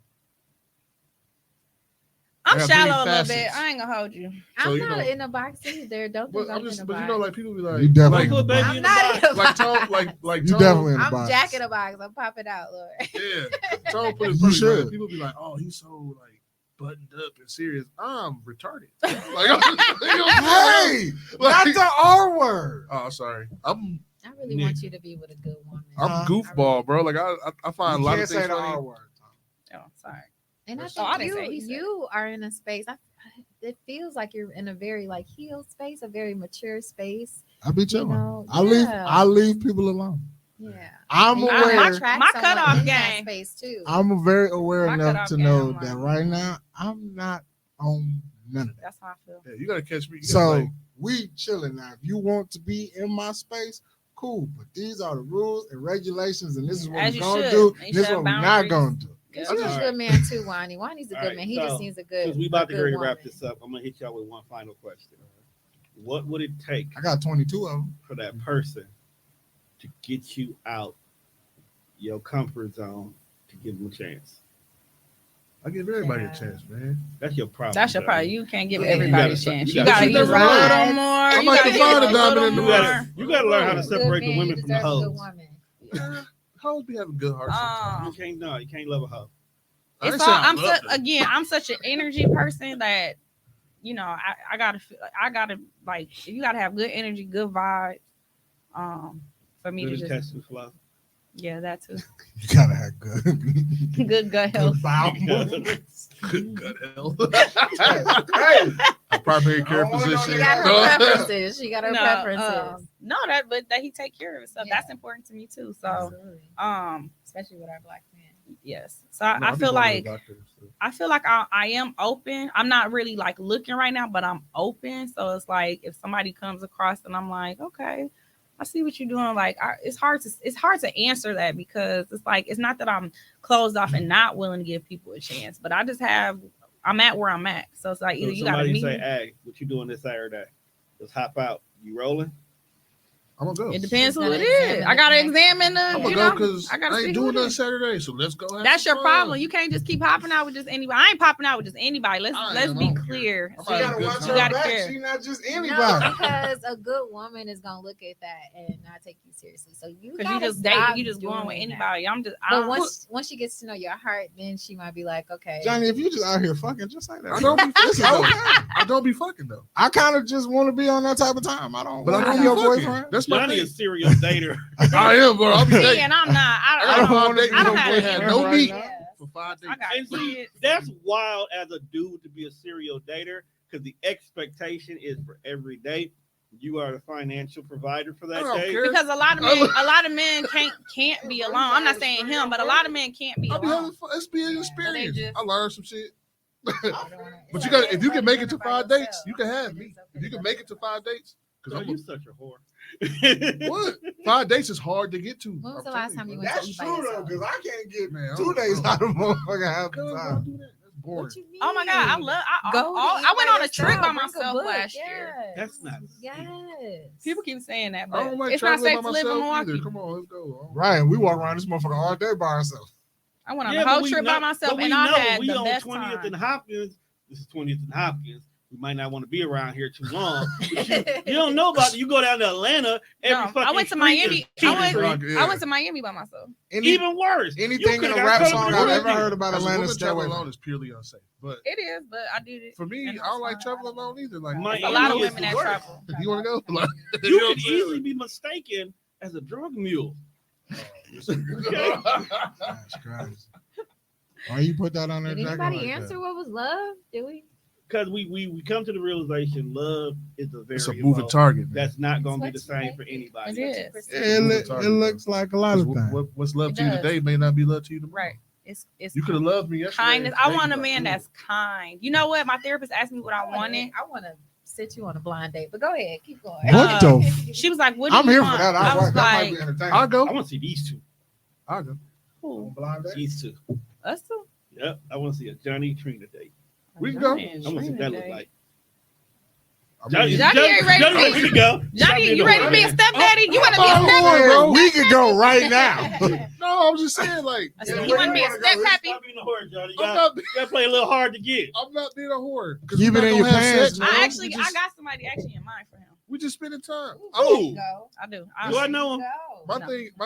I'm I have shallow many a little bit. facets. I ain't gonna hold you. So, I'm you not know- in a box either. Don't think But I'm in a but box. you know, like people be like, You definitely Don't put baby I'm in the not box. in a like box. Tone, like You Tone, definitely in the I'm box. Jack in a box. I'm popping out, Lord. Yeah, Tone put it You perfect. should. Like, people be like, oh, he's so like buttoned up and serious. I'm retarded. Like, you know what I'm saying? Hey, Like- not the R word. Oh, sorry. I'm I really want you to be with a good woman. goofball, bro. Like I find a You lot can't of say things the funny. R word. Oh, sorry. And I Oh, I think didn't say he said you are in a space. It feels like you're in a very like healed space, a very mature space. I be chilling. know, I yeah. leave people alone. Yeah. I'm And you aware. might attract My someone cutoff in that game. space too. I'm very aware My enough cutoff to game, know I'm that like- right now I'm not on none of that. That's how I feel. Yeah, you gotta catch me. You gotta, So like, we chilling now. If you want to be in my space, cool. But these are the rules and regulations, and this is what As we're you gonna should. do. And you This is should what have we're not boundaries. gonna do. Because Yeah. you're a All good right. man too, Wani. Wani's a All good right, man. He so, just needs a good. Since we about to a get ready to good wrap woman. this up, I'm gonna hit y'all with one final question. What would it take I got 22 of them. for that person to get you out your comfort zone to give them a chance? I give everybody Yeah. a chance, man. That's your problem. That's your buddy. problem. You can't give Yeah. everybody a You gotta- chance. you You gotta- gotta you give a gotta- little more. I You like gotta to give find a a diamond little in the You more. gotta, you gotta learn how to Good separate the man, women you from the deserve a good hoes. woman. Hoes be having good hearts sometimes. You can't love a hoe. I ain't It's say all, I I'm love them. I'm such an energy person that I gotta like you gotta have good energy, good vibes. For me Good to just intestinal flow. yeah, that too. You gotta have good, Good gut health. good bowel movements. Good hell. Hey, A primary care I don't wanna physician. She got her preferences. She got her No, preferences. but that he take care of himself. Yeah. That's important to me too. So Absolutely. Especially with our black men. yes. So No, I be feel going to like the doctor, so. I feel like I am open. I'm not really like looking right now, but I'm open. So it's like if somebody comes across and I'm like, okay, I see what you're doing. Like it's hard to answer that because it's like it's not that I'm closed off and not willing to give people a chance, but I'm at where I'm at. So it's like either So you gotta somebody meet say, me. "Hey, what you doing this Saturday? Let's hop out. You rolling?" I'm gonna go. It depends who Gotta it is. examine I the gotta connection. examine the. I'm You gonna go know, because I I gotta see ain't who doing it nothing is. Saturday, so let's go. That's some your fun. problem. You can't just keep hopping out with just anybody. I ain't popping out with just anybody. Let's I be don't care. clear. I'm you having a gotta good watch time. her You gotta back. care. She not just No, anybody. because a good woman is gonna look at that and not take you seriously. So you Because you gotta just date, stop you just going with doing that. anybody. I'm just. But once she gets to know your heart, then she might be like, okay, Johnny, if you just out here fucking, just say that. I don't be It's fucking though. okay. I don't be fucking though. I kind of just want to be on that type of time. I don't But want I to don't be be your fucking. boyfriend. That's my Johnny thing. is a serial dater. I am, bro. I'll be See, dating. and I'm not. I I got don't. a wanna whole date be with your no boy had boyfriend no right meat now. for 5 days. I got And see, kids. that's wild as a dude to be a serial dater because the expectation is for every date you are the financial provider for that I don't date. care. Because a lot of men can't be alone. I'm not saying him, but a lot of men can't be I'll be having alone. fun. It's be an Yeah. experience. just- I learned some shit. But But you got if you can make it to 5 dates, you can have me. If you can make it to 5 dates, Because you such a whore. What? 5 dates is hard to get to. When was the I'm last telling time you bro. went to That's eat by true though, yourself? because I can't get Man, 2 days out of motherfucker half the Girl, time. don't do that. That's boring. What you mean? Oh my god, I love. Go I went on a trip by bring a myself book. last year. Yes. That's not. Yes. People keep saying that, I but don't like it's not traveling safe by to live in myself Milwaukee. either. Come on, let's go. Right, we walk around this motherfucker all day by ourselves. I went on Yeah, a whole but we trip know- by myself, but we and I know had we the on best 20th time. and Hopkins. This is 20th and Hopkins. We might not want to be around here too long. You don't know about it. You go down to Atlanta. Every No, fucking I went to street Miami. is cheap. I went to Miami by myself. Even worse. Anything in You a coulda rap got song something I've to ever do. heard about As a Atlanta, woman, stay away traveling from. alone is purely unsafe. But It is, but I did it. for me, And I don't like fine. traveling alone either. Like, My- It's a lot of Miami is women the that worst. travel. you want to go? Like, You know what could I'm saying? easily be mistaken as a drug mule. That's crazy. Why you put that on there, Did Jack? anybody answer what was love? Did we? Because we come to the realization love is a It's a very moving target, man. that's not going to be the It's what you same for make it. anybody. It is. It looks like a lot of things. What's love It to you does. today may not be love to you tomorrow. Right. It's You could have loved me yesterday. kindness. and I today want a you man like, that's kind. You know what? My therapist asked me what I wanted. I want to sit you on a blind date, but go ahead, keep going. What the She was like, "What do I'm you here want?" for that. I was That might like, be entertaining. I'll go. I want to see these two. I'll go. "Who? Blind date? These two. Us two?" Yep. I want to see a Johnny Trina date. We can go. Johnny and I want to see what that Trina look date. like. I mean, Johnny ain't ready to Johnny, be- we can go. Johnny, you ready to be a stepdaddy? You want to be a Oh, stepdaddy? bro, we could go right now. no, I'm just saying, like, I said, Yeah, you want to be a wanna go. step happy? Stop being a whore, Johnny. You I'm got not, to play a little hard to get. I'm not being a whore. 'Cause Keep we're it not in your gonna have pants, sex, man. bro. I got somebody actually in mind for him. We just spending time. Ooh. Go. I do. Do I know him? Go. My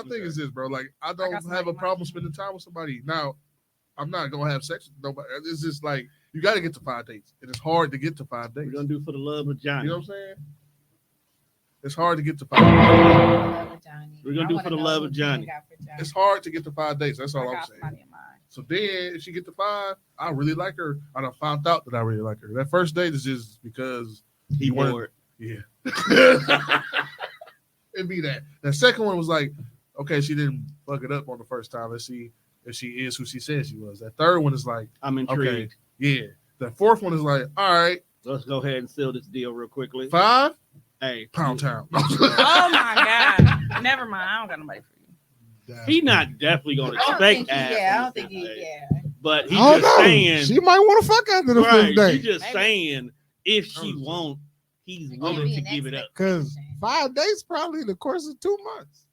thing is this, bro. Like, I don't got have somebody a in problem mind. spending time with somebody. Now, I'm not gonna have sex with nobody. It's just like you got to get to 5 dates, and it's hard to get to 5 dates. We're going to do for the love of Johnny. You know what I'm saying? It's hard to get to 5 dates. Love of Johnny. We're gonna I do wanna for the know love who of Trina Johnny. got for Johnny. It's hard to get to 5 dates. That's I all I'm got saying. somebody in mind. So then, if she get to 5, I really like her. I done found out that I really like her. That first date is just because He wanted- bored. Yeah. It'd be that. The second one was like, okay, she didn't fuck it up on the first time. Let's see if she is who she said she was. That third one is like, I'm intrigued. yeah. The fourth one is like, all right, Let's go ahead and seal this deal real quickly. 5, Hey, Pound Town. Oh my God. Never mind. I don't got nobody for you. He not definitely gonna I don't expect think he, ass. yeah, I on don't the think he, first date. yeah. But he's I don't just know. saying. She might want to fuck after the Right, fifth date. she's just Maybe. saying if she Understood. won't, he's It can't willing be to an give it up. Because 5 days probably the course of 2 months.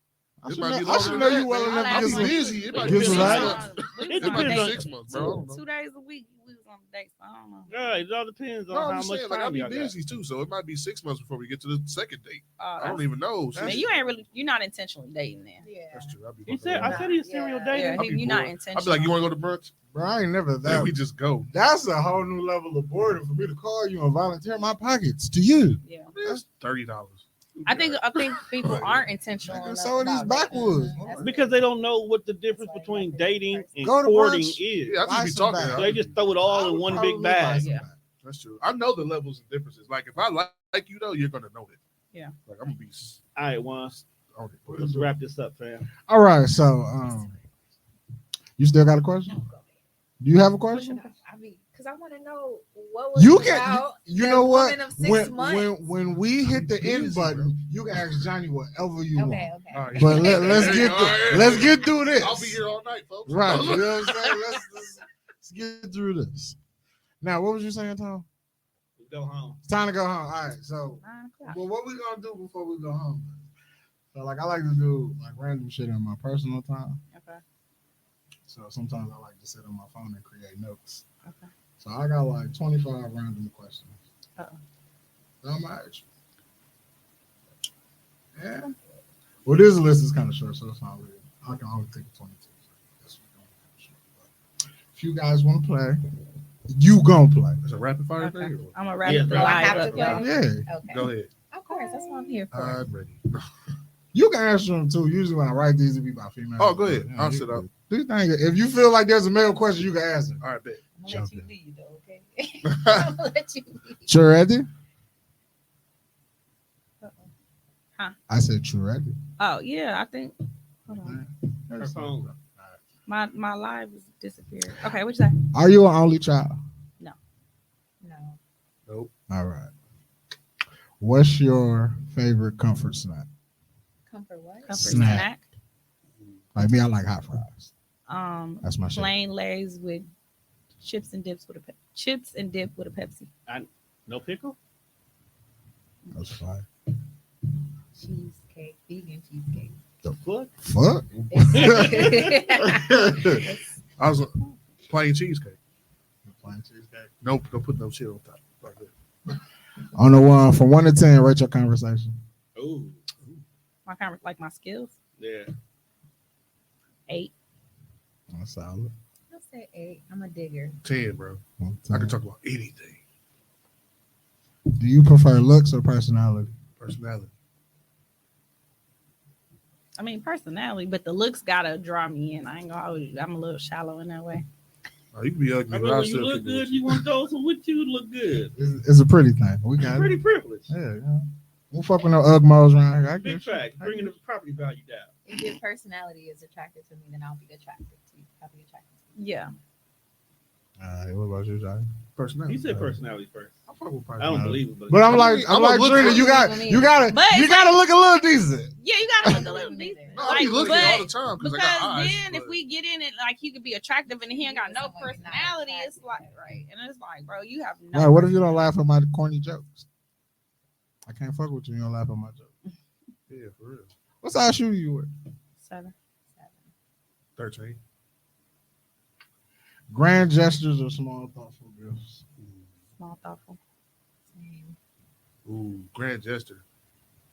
I It should might know, be I longer should than know that, you well man. enough I'll to ask get my- some. busy. It might Give be some 6 light. months. We It was might on be dates. 6 months, bro. I don't know. 2 days a week. We was on dates. I don't know. Yeah, it all depends on No, how I'm much just saying, like, time I'll be y'all got. busy too, so it might be 6 months before we get to the second date. I don't That's- even know. Man, you ain't really. You're not intentionally dating then. Yeah. That's true. I'll be He fucking said, around. I said he's a serial Yeah. dater. Yeah, I'll be you're not bored. intentional. I'll be like, you want to go to brunch? Bro, I ain't never Then that. we just go. That's a whole new level of boredom for me to call you and volunteer my pockets to you. Yeah. It's $30. I think people aren't intentional. Nigga, enough so are these about backwoods. That's- Because they don't know what the difference That's why between you dating like and Go to courting brunch. is. Yeah, I Buy just be some talking. bags. So they just throw it all in one big bag. Yeah. That's true. I know the levels and differences. Like if I like you though, you're gonna know it. Yeah. Like I'm gonna be All right, once on it. let's wrap this up, fam. All right, so you still got a question? Do you have a question? I mean, because I want to know what was You it can. about You the know what? woman of 6 months. When we hit the end Busy, button, bro. you can ask Johnny whatever you want. Okay. All right. But let's There get you go. through, let's get through this. I'll be here all night, folks. Right. You know what I'm saying? Let's get through this. Now, what was you saying, Tom? Go home. It's time to go home. All right. So, 9 o'clock. well, what we gonna do before we go home? So, like, I like to do like random shit in my personal time. Okay. So sometimes I like to sit on my phone and create notes. Okay. So I got like 25 random questions. Uh-oh. So I'm gonna ask you. Yeah. Well, this list is kind of short, so it's not really. I can only take 22. So that's kind of short. But if you guys want to play, you gonna play. It's a rapid fire Okay. thing. Or? I'm gonna wrap Yeah, the bro. I live have up, to y'all. play. Yeah. Okay. Go ahead. Of course, that's what I'm here for. I'm ready. You can answer them too. Usually when I write these, it be by female. Oh, go ahead. Yeah, I'll you sit can- up. Do you think if you feel like there's a male question, you can answer. All right, bet. I'm gonna Jump let you in. lead, though. Okay. I'm gonna let you lead. Sure, ready? Huh? I said true, ready. Oh yeah, I think. Hold on. Her phone. My live is disappeared. Okay, what you say? Are you an only child? No. Nope. All right. What's your favorite comfort snack? Comfort what? Comfort Snack. snack. Like me, I like hot fries. That's my shit. Plain Lay's with chips and dip with a Pepsi. No pickle? That's fine. Cheesecake, vegan cheesecake. The fuck? Fuck. I was plain cheesecake. Plain cheesecake. Nope, don't put no shit on top. Like that. On the one from 1 to 10, rate your conversation. Ooh. My skills. Yeah. 8. That's solid. I'll say 8. I'm a digger. 10, bro. I can talk about anything. Do you prefer looks or personality? Personality. I mean, personality, but the looks gotta draw me in. I ain't gonna hold you. I'm a little shallow in that way. Oh, you can be ugly. I but mean, I'll when you still look keep good, it. you want those who with you to look good. It's a pretty thing. We got Pretty it. privileged. Yeah. We'll fuck with no ugmos around here. I Big guess. fact. Bringing the property value down. If your personality is attractive to me, then I'll be attracted to you. I'll be attracted to you. Yeah. All right. What about you, Johnny? Personality. He said personality first. I fuck with I personality. don't believe it, But I'm like I'm a look Trina. for You gotta But you it's gotta look a little decent. Yeah, you gotta look a little decent. No, I be looking all the time because I got eyes. then if but- we get in it, like he could be attractive and he ain't got no Someone you're not personality. It's attracted like to. right, and it's like, bro, you have no. Right, what if you don't laugh at my corny jokes? I can't fuck with you. You don't laugh at my jokes. Yeah, for real. What size shoe you wear? 7. 13. Grand gestures or small thoughtful gifts? Small thoughtful. Same. Ooh, grand gesture.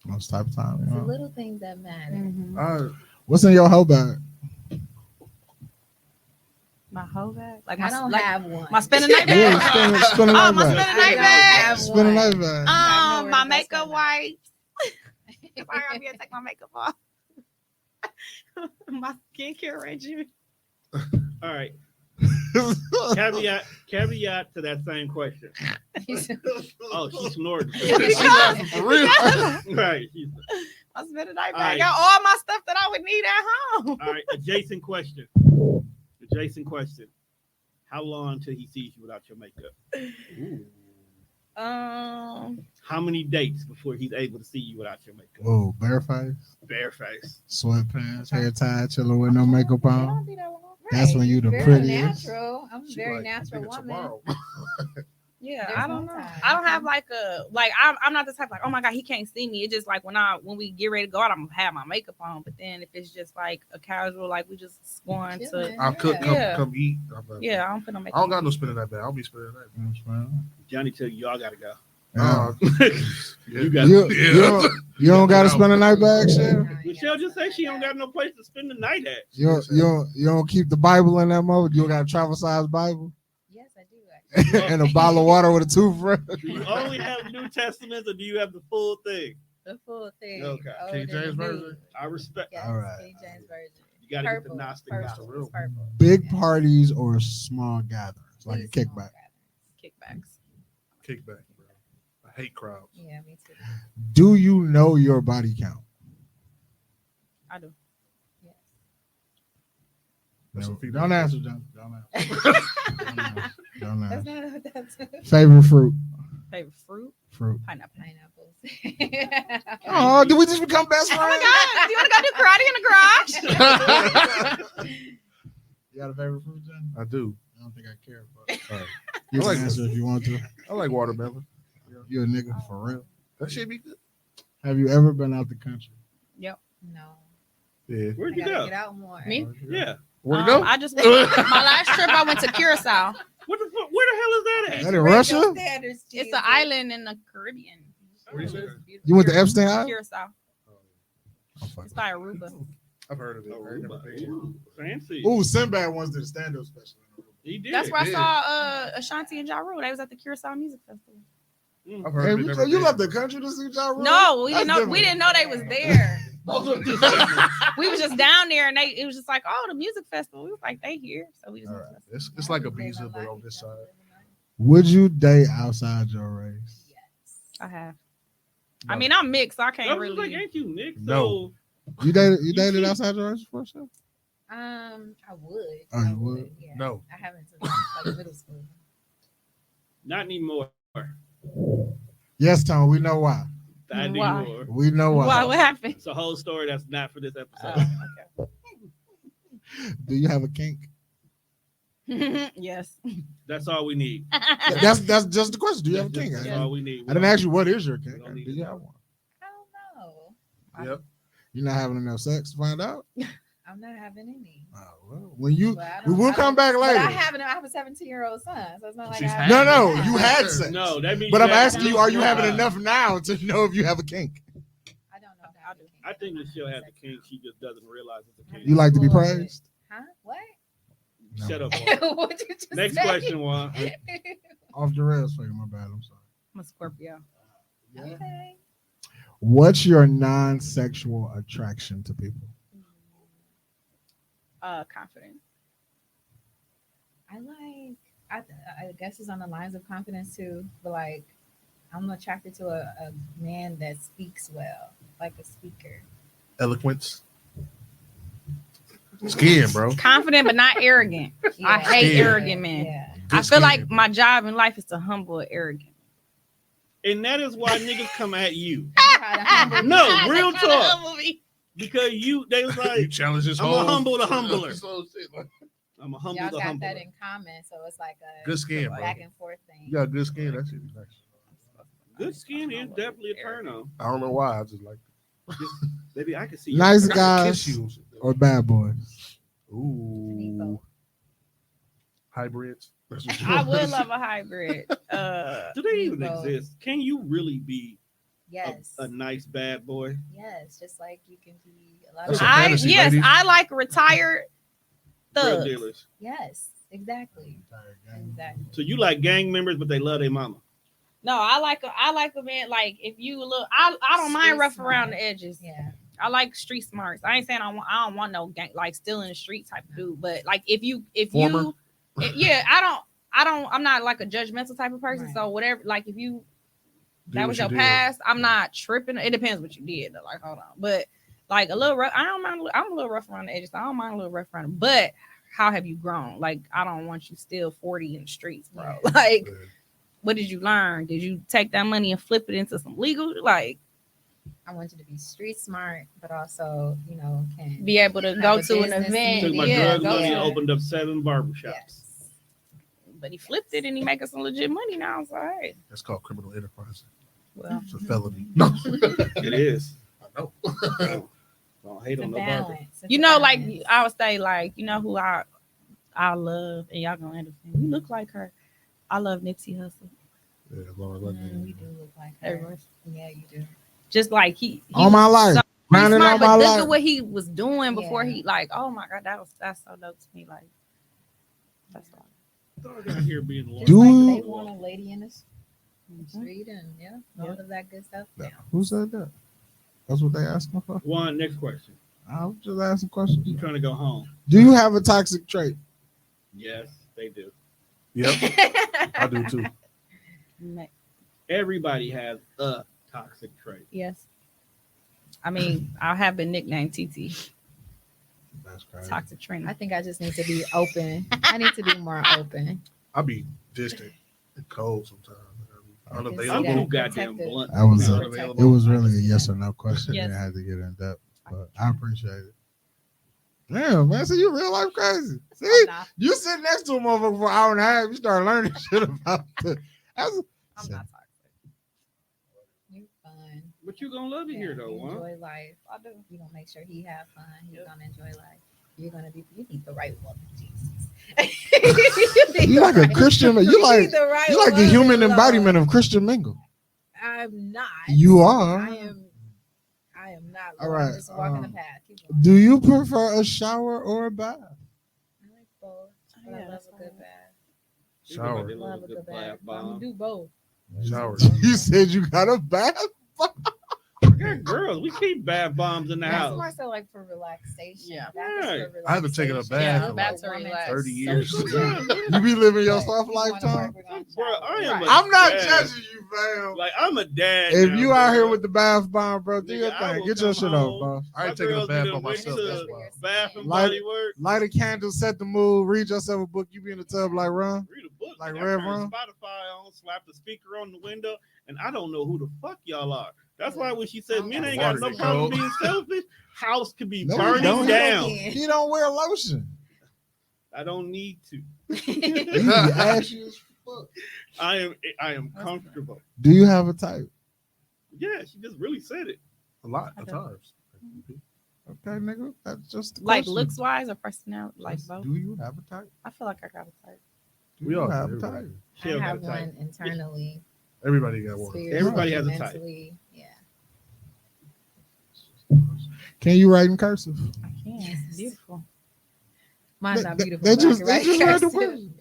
Most type of time. It's You the know? little things that matter. Mm-hmm. What's in your hoe bag? My whole bag, like I don't have one. my spending night Yeah, bag. spend a Oh, night my bag. spending night I don't bag. have Spend a one. night bag. I know where My to go makeup spend wipes. If I gotta be able to take my makeup off. My skincare regimen. All right. Caveat to that same question. Oh, she snored. She laughing for real. Right. I spent a night All bag. right. Got all my stuff that I would need at home. All right. Adjacent question. How long until he sees you without your makeup? Ooh. How many dates before he's able to see you without your makeup? Whoa, bareface, Bareface. sweatpants, hair tied, chilling with no makeup It on. don't be that long. That's when you the very prettiest. natural. I'm a She very like, natural "Nigga, woman. tomorrow." Yeah, There's I don't no know. time. I don't have like a I'm not the type like, oh my god, he can't see me. It's just like when we get ready to go out, I'm gonna have my makeup on. But then if it's just like a casual, like we just going to Chilling. I'll cook, Yeah. come eat. yeah, I don't put no I makeup. don't got no spending that bad. I'll be spending that. Johnny tell you y'all gotta go. You got You don't got to spend a night bag, shit. Michelle just said she don't got no place to spend the night at. You don't keep the Bible in that mode. You don't got a travel size Bible Yes, I do. Actually. and a bottle of water with a toothbrush. Do you only have New Testaments or do you have the full thing? The full thing. Okay. Oh, King then James the Version? new. I respect. Yes, All right. King James Version. You gotta get the Purple. Gnostic Purple. gospel. It's purple. Big Yeah. parties or small gatherings, like a Please, small kickback. gatherings. Kickbacks. Kickback, bro. I hate crowds. Yeah, me too. Do you know your body count? I do. Yes. That's No, a female don't answer, question. John. Don't answer. Don't That's answer. not what that's. Favorite fruit? Favorite fruit? Fruit. Pineapple. Pineapples. Oh, did we just become best Oh friends? my god! Do you want to go do karate in the garage? You got a favorite fruit, John? I do. I don't think I care. But I you can like answer if you want to. I like watermelon. You're a nigga for real. That shit be good. Have you ever been out the country? No. Yeah. Where'd I you gotta go? get out more. Me? Yeah. Where to go? I just went, my last trip. I went to Curacao. What the fuck? Where the hell is that at? That in Russia? It's an island in the Caribbean. What do you say? You went to Epstein Island? Curacao. Oh, fuck. It's by Aruba. I've heard of it. I ain't never been to it. Ooh, fancy. Ooh, Sinbad wants to the stand-up special. He did. That's where I did. saw Ashanti and Ja Rule. They was at the Curacao Music Festival. I've heard Hey, of it. Never you been. left the country to see Ja Rule? No, we That's didn't know. We different. didn't know they was there. Those are different. We was just down there, and it was just like, oh, the music festival. We was like, they here, so we just. All went to right. the It's like a visa, but on this side. Would you date outside your race? Yes. I have. No. I mean, I'm mixed. So I I can't was really. like, ain't you Nick? No. So You dated outside your race before, sir? I would. Oh, you I would? Yeah. No. I haven't since like middle school. not anymore. Yes, Tom. We know why. I do Why? yours. We know why. Why? What happened? It's a whole story that's not for this episode. Okay. Do you have a kink? Yes. That's all we need. That's just the question. Do you have a kink? That's I all we need. didn't ask you what is your kink. don't need Do to you know. have one? I don't know. Yep. You're not having enough sex to find out? I'm not having any. Oh, well, when you But I we don't- will I come don't- back But later. I have a 17-year-old son, so it's not like She's I had No, it. no, you had sex. No, that means. But you I'm have asking you, are you enough. having enough now to know if you have a kink? I don't know. If I have a kink. I think Lachelle has a kink. She just doesn't realize it's a kink. You like to be Lord. praised? Huh? What? No. Shut up, Juan. What you just Next say? question, Juan. Off the rails for you, my bad. I'm sorry. I'm a Scorpio. Okay. What's your non-sexual attraction to people? Confident. I guess it's on the lines of confidence too, but like I'm attracted to a man that speaks well, like a speaker. Eloquence. Skin, bro. Confident but not arrogant. I hate Yeah. arrogant men. Yeah. I Good feel skin, like bro. my job in life is to humble an arrogant. And that is why niggas come at you. Try to humble No, me. real talk. Humble me. Because they was You like, challenge this I'm whole a humble the humbler. this whole shit, like, I'm a humble Y'all the got humbler. that in common, so it's like a Good skin, bro. back and forth thing. You got good skin. That shit is nice. Good skin is definitely a turn on. I don't know why. I just like Baby, I can see Nice you. it. guys Kiss you. or bad boys? Ooh. Hybrids. That's what you I want. would love a hybrid. Do they even Both. exist? Can you really be Yes. a nice bad boy? Yes, just like you can be a lot That's of a fantasy, yes, ladies. I like retired Drug thugs. dealers. Yes, exactly. Exactly. So you like gang members, but they love their mama. No, I like a man. Like if you look, I don't mind Street rough smart. around the edges. Yeah. I like street smarts. I ain't saying I don't want no gang like still in the street type of dude. But like Former? yeah, I'm not like a judgmental type of person. Right. So whatever, like if you Do that what was you your did. past, I'm not tripping. It depends what you did. Though. Like hold on, but like a little rough. I don't mind. I'm a little rough around the edges. So I don't mind a little rough around. But how have you grown? Like I don't want you still 40 in the streets, bro. Like. Yeah. What did you learn? Did you take that money and flip it into some legal? Like, I want you to be street smart, but also, can be able to have go a to an business event. Took my Yeah, drug go money and to- opened up 7 barbershops. Yes. But he flipped it and he making some legit money now. So, hey, That's called criminal enterprise. well, It's a felony. No. It is. I know. Don't hate It's a on no barber. balance. It's you a know, like balance. I would say, like you know who I love, and y'all gonna understand. You look like her. I love Nipsey Hussle. Yeah, Lord, let me- You do look like her. Everyone. Yeah, you do. Just like he All my was life. so Grinding smart, all but my look life. at what he was doing before Yeah. he like. Oh my god, that's so dope to me. Like, that's all. Dog out here being Just Do- like they want a lady in the street and all of that good stuff. Yeah. Yeah. Who said that? That's what they asking for? Juan, next question. I'm just asking questions. You trying to go home? Do you have a toxic trait? Yes, they do. Yep, I do too. Everybody has a toxic trait. Yes. I mean, I have been nicknamed TT, That's crazy. toxic I trainer. think I just need to be open. I need to be more open. I be distant and cold sometimes. I'm Unavailable. too Yeah. goddamn Protected. blunt. That was now. it was really a yes or no question. Yes. I had to get in depth, but I appreciate it. Damn, man, so you real life crazy. See, I'm not, you sit next to a motherfucker for an hour and a half, you start learning shit about the. I'm not toxic. you're fun. But you gonna love it here though, you Juan. enjoy life. I do. You're gonna make sure he have fun. He's Yep. gonna enjoy life. You need the right woman, Jesus. You like a Christian, you like need the right you like the woman, human Lord. embodiment of Christian mingle. I'm not. You are. I am not. All Lord. right, I'm just walking the path. Keep going. Do you prefer a shower or a bath? I like both. But I Yeah, love that's a good fine. bath. Shower. They Love love a a good good bath. bath I'm bomb. gonna do both. Shower. You said you got a bath? We're girls. We keep bath bombs in the That's house. more so like for relaxation. Yeah. Bath is for Right. I haven't taken a relaxation. bath Yeah, in baths like are relaxed. 30 years. You be living your Right. soft You wanna lifetime? work, we're gonna Bro, shower. I am Right. a- I'm not dad. judging you, fam. Like I'm a dad. If now, you out bro. here with the bath bomb, bro, do Nigga, your I thing. will Get your come shit home. off, boss. I ain't My taking a girls bath be on done went myself. to That's why. Bath and Light- Body Works. Light a candle, set the mood, read yourself a book. You be in the tub like Ron. Read a book. Like Nigga, I Rev turn Run? Spotify on, slap the speaker on the window, and I don't know who the fuck y'all are. That's why when she said men ain't Water got no get problem cold. being selfish, house could be No, burning down. He don't wear lotion. I don't need to. He be ashy as fuck. I am comfortable. Do you have a type? Yeah, she just really said it. A lot of times. Okay, nigga. That's just the Like question. looks wise or personality, like Yes. both. Do you have a type? I feel like I got a type. Do We you all have do, a type? everybody. I Shell got have a type. one internally. Everybody got one. Spiritually, Everybody has a type. mentally. Yeah. Can you write in cursive? I can. Yes. It's beautiful. Mine's not beautiful. They but I just can read the cursive. question.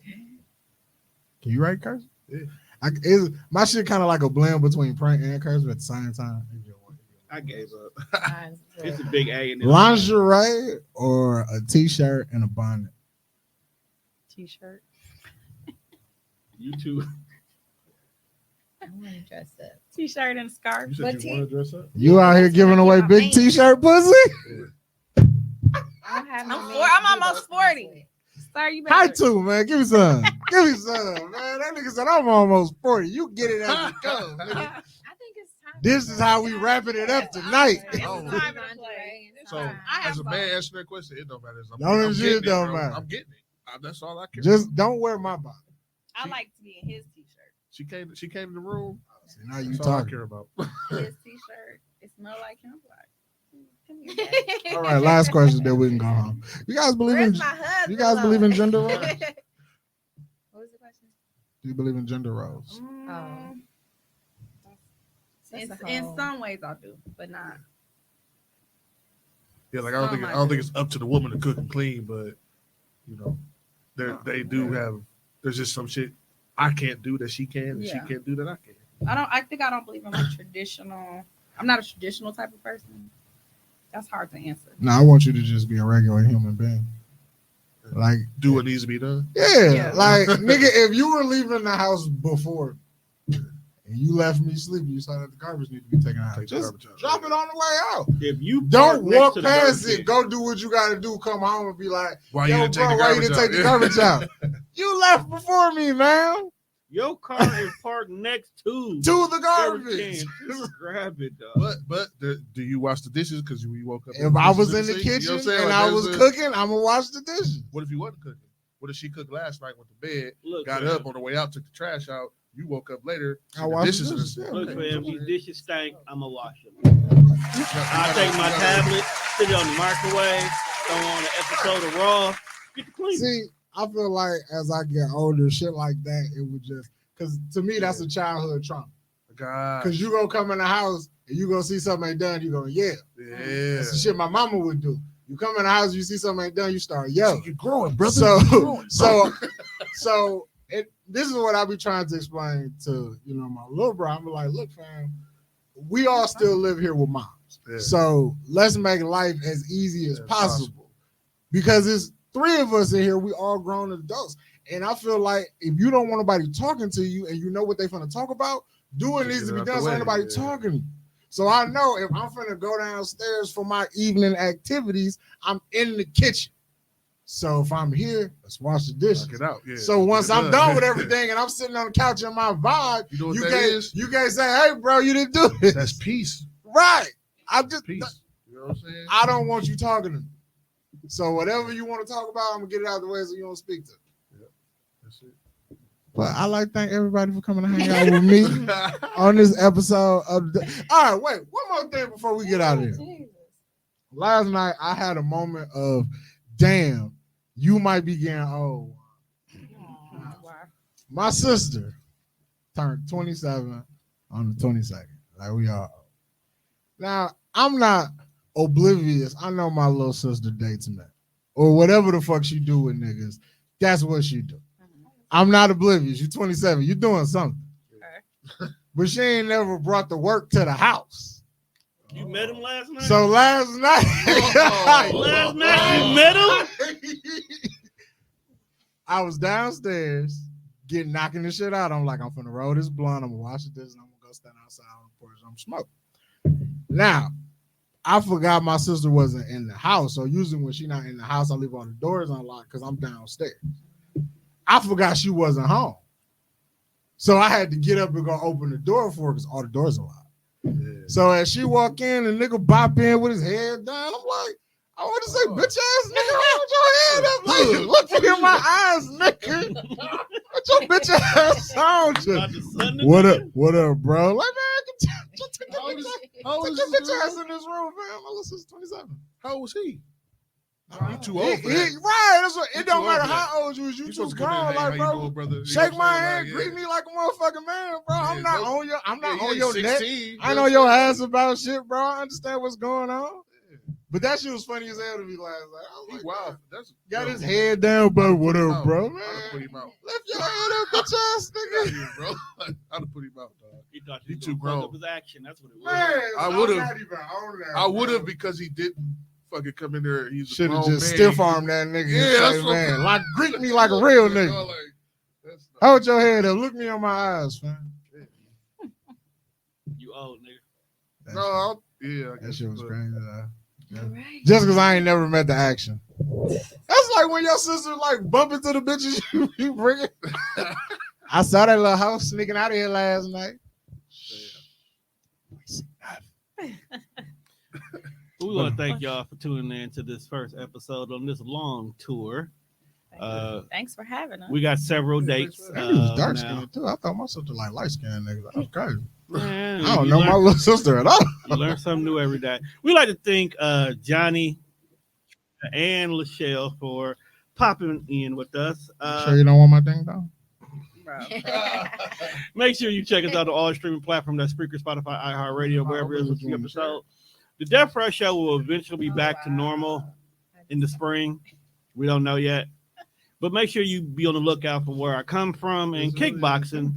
Can you write cursive? Yeah. My shit kind of like a blend between print and cursive at the same time. I gave up. Mine's It's a good. big A in this. Lingerie or a t-shirt and a bonnet? T-shirt. You too. I want to dress up. T-shirt and a scarf. You But said you want to dress up? You out here giving away big t-shirt pussy? I don't have no I'm man four- to I'm do almost those things 40. with. Sorry, you Hi better. too, man. Give me some. Give me some, man. That nigga said I'm almost 40. You get it as it comes, nigga. I think it's time. This is how we wrapping it up tonight. It's Oh. time and place. It's So, time. I have as a both. man answering that question, it don't matter. Long as getting it don't bro. matter. I'm getting it. That's all I care. Just don't wear my body. I like to be in his T-shirt. She came in the room. See, now you That's all I talking. care about. His T-shirt. It smell like him. Like, come here, Daddy. All right, last question, then we can go home. You guys believe in? Where's my husband? You guys believe in gender roles? What was the question? Do you believe in gender roles? Mm, That's a in whole- some ways I do, but not. Yeah, like I don't think it's up to the woman to cook and clean, but you know, they do have. There's just some shit I can't do that she can, and she Yeah. can't do that I can. I think I don't believe in like traditional. I'm not a traditional type of person. That's hard to answer. No, I want you to just be a regular human being. Like, Do what needs to be done. yeah. Like, nigga, if you were leaving the house before and you left me sleeping, you saw that the garbage need to be taken out. Take the Just garbage out. drop it on the way out. If you Don't park next walk to the past garbage it. Go do what you got to do. Come home and be like, Why you yo, didn't take bro, the why you garbage didn't out? take the garbage out? You left before me, man. Your car is parked next to To the garbage garbage. can. Just grab it, dog. But do you wash the dishes because you woke up? If I was in the sink? You know kitchen what I'm saying? and Like, I there's was a- cooking, I'm going to wash the dishes. What if you wasn't cooking? What if she cooked last night, went to bed, Look, got fam. up on the way out, took the trash out? You woke up later. I see the washed dishes the in the dishes, sink. yeah. Look, Okay. fam, these dishes stank. I'ma wash them. You I take my tablet, put it on the microwave, throw on an episode of Raw, get the clean. See, I feel like as I get older, shit like that, it would just, because to me, that's a childhood trauma. God. Because you gonna come in the house and you gonna see something ain't done, you gonna yell. Yeah. That's the shit my mama would do. You come in the house, you see something ain't done, you start yelling. You're growing, brother. So this is what I be trying to explain to my little bro. I'm like, look, fam, we all still live here with moms. Yeah. So let's make life as easy as possible. Because it's 3 of us in here, we all grown adults. And I feel like if you don't want nobody talking to you and you know what they finna talk about, doing needs to be done so ain't nobody talking. So I know if I'm finna go downstairs for my evening activities, I'm in the kitchen. So if I'm here, let's wash the dishes. Knock it out. Yeah. So once I'm done with everything and I'm sitting on the couch in my vibe, you know what that is? you can't say, hey, bro, you didn't do this. That's peace. Right. I just Peace. You know what I'm saying? I don't want you talking to me. So whatever you want to talk about, I'm gonna get it out of the way so you don't speak to me. That's it. But I like to thank everybody for coming to hang out with me on this episode of the. All right, wait, one more thing before we get out of here. Jesus. Last night I had a moment of, damn, you might be getting old. Aw, wow. My sister turned 27 on the 22nd. Like we are. Now, I'm not oblivious. I know my little sister dates men. Or whatever the fuck she do with niggas. That's what she do. I'm not oblivious. You're 27. You're doing something. Okay. But she ain't never brought the work to the house. You met him last night? So last night. Last night you met him? I was downstairs knocking this shit out. I'm like, I'm finna roll this blunt. I'm gonna wash this and I'm gonna go stand outside on the porch. I'm smoking. Now, I forgot my sister wasn't in the house. So usually when she's not in the house, I leave all the doors unlocked because I'm downstairs. I forgot she wasn't home. So I had to get up and go open the door for her because all the doors are locked. Yeah. So as she walk in, the nigga bop in with his head down. I'm like, I want to say, bitch ass nigga, hold your head up. Like, look me in my eyes, nigga. What your bitch ass sound? What up, bro? Like, man, take your bitch ass in this room, man. My little sister's 27. How old was he? You too old for that. Right. That's what, it don't matter how old you is. You too grown. Like, bro, shake my hand, greet me like a motherfucking man, bro. I'm not on your neck. I know your ass about shit, bro. I understand what's going on. But that shit was funny as hell to me last night. I was like, wow, got his head down, but what up, bro? Man, put him out. Lift your head up, bitch ass nigga. Bro, I'd have put him out, dog. He thought he too grown. Up his action. That's what it was. Man, I would have because he didn't fucking come in there. He's should have just stiff armed that nigga. Yeah, that's man. Like greet me like a real nigga. Hold your head up. Look me in my eyes, fam. You old nigga. No, yeah, that shit was crazy. Yeah. Right. Just because I ain't never met the action. That's like when your sister like bump into the bitches you bringing. I saw that little house sneaking out of here last night. We want to thank y'all for tuning in to this first episode on this long tour. Thanks for having us. We got several dates. He was dark skinned too. I thought my sister like light skinned niggas. That was crazy. Man, I don't know my little sister at all. You learn something new every day. We like to thank Johnny and Lachelle for popping in with us. Sure you don't want my thing down? Make sure you check us out on all streaming platforms. That's Spreaker, Spotify, iHeartRadio, wherever it is with the episode. The Death Rush Show will eventually be back to normal in the spring. We don't know yet. But make sure you be on the lookout for Where I Come From and Kickboxing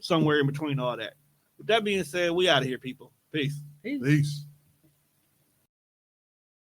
somewhere in between all that. With that being said, we out of here, people. Peace. Peace.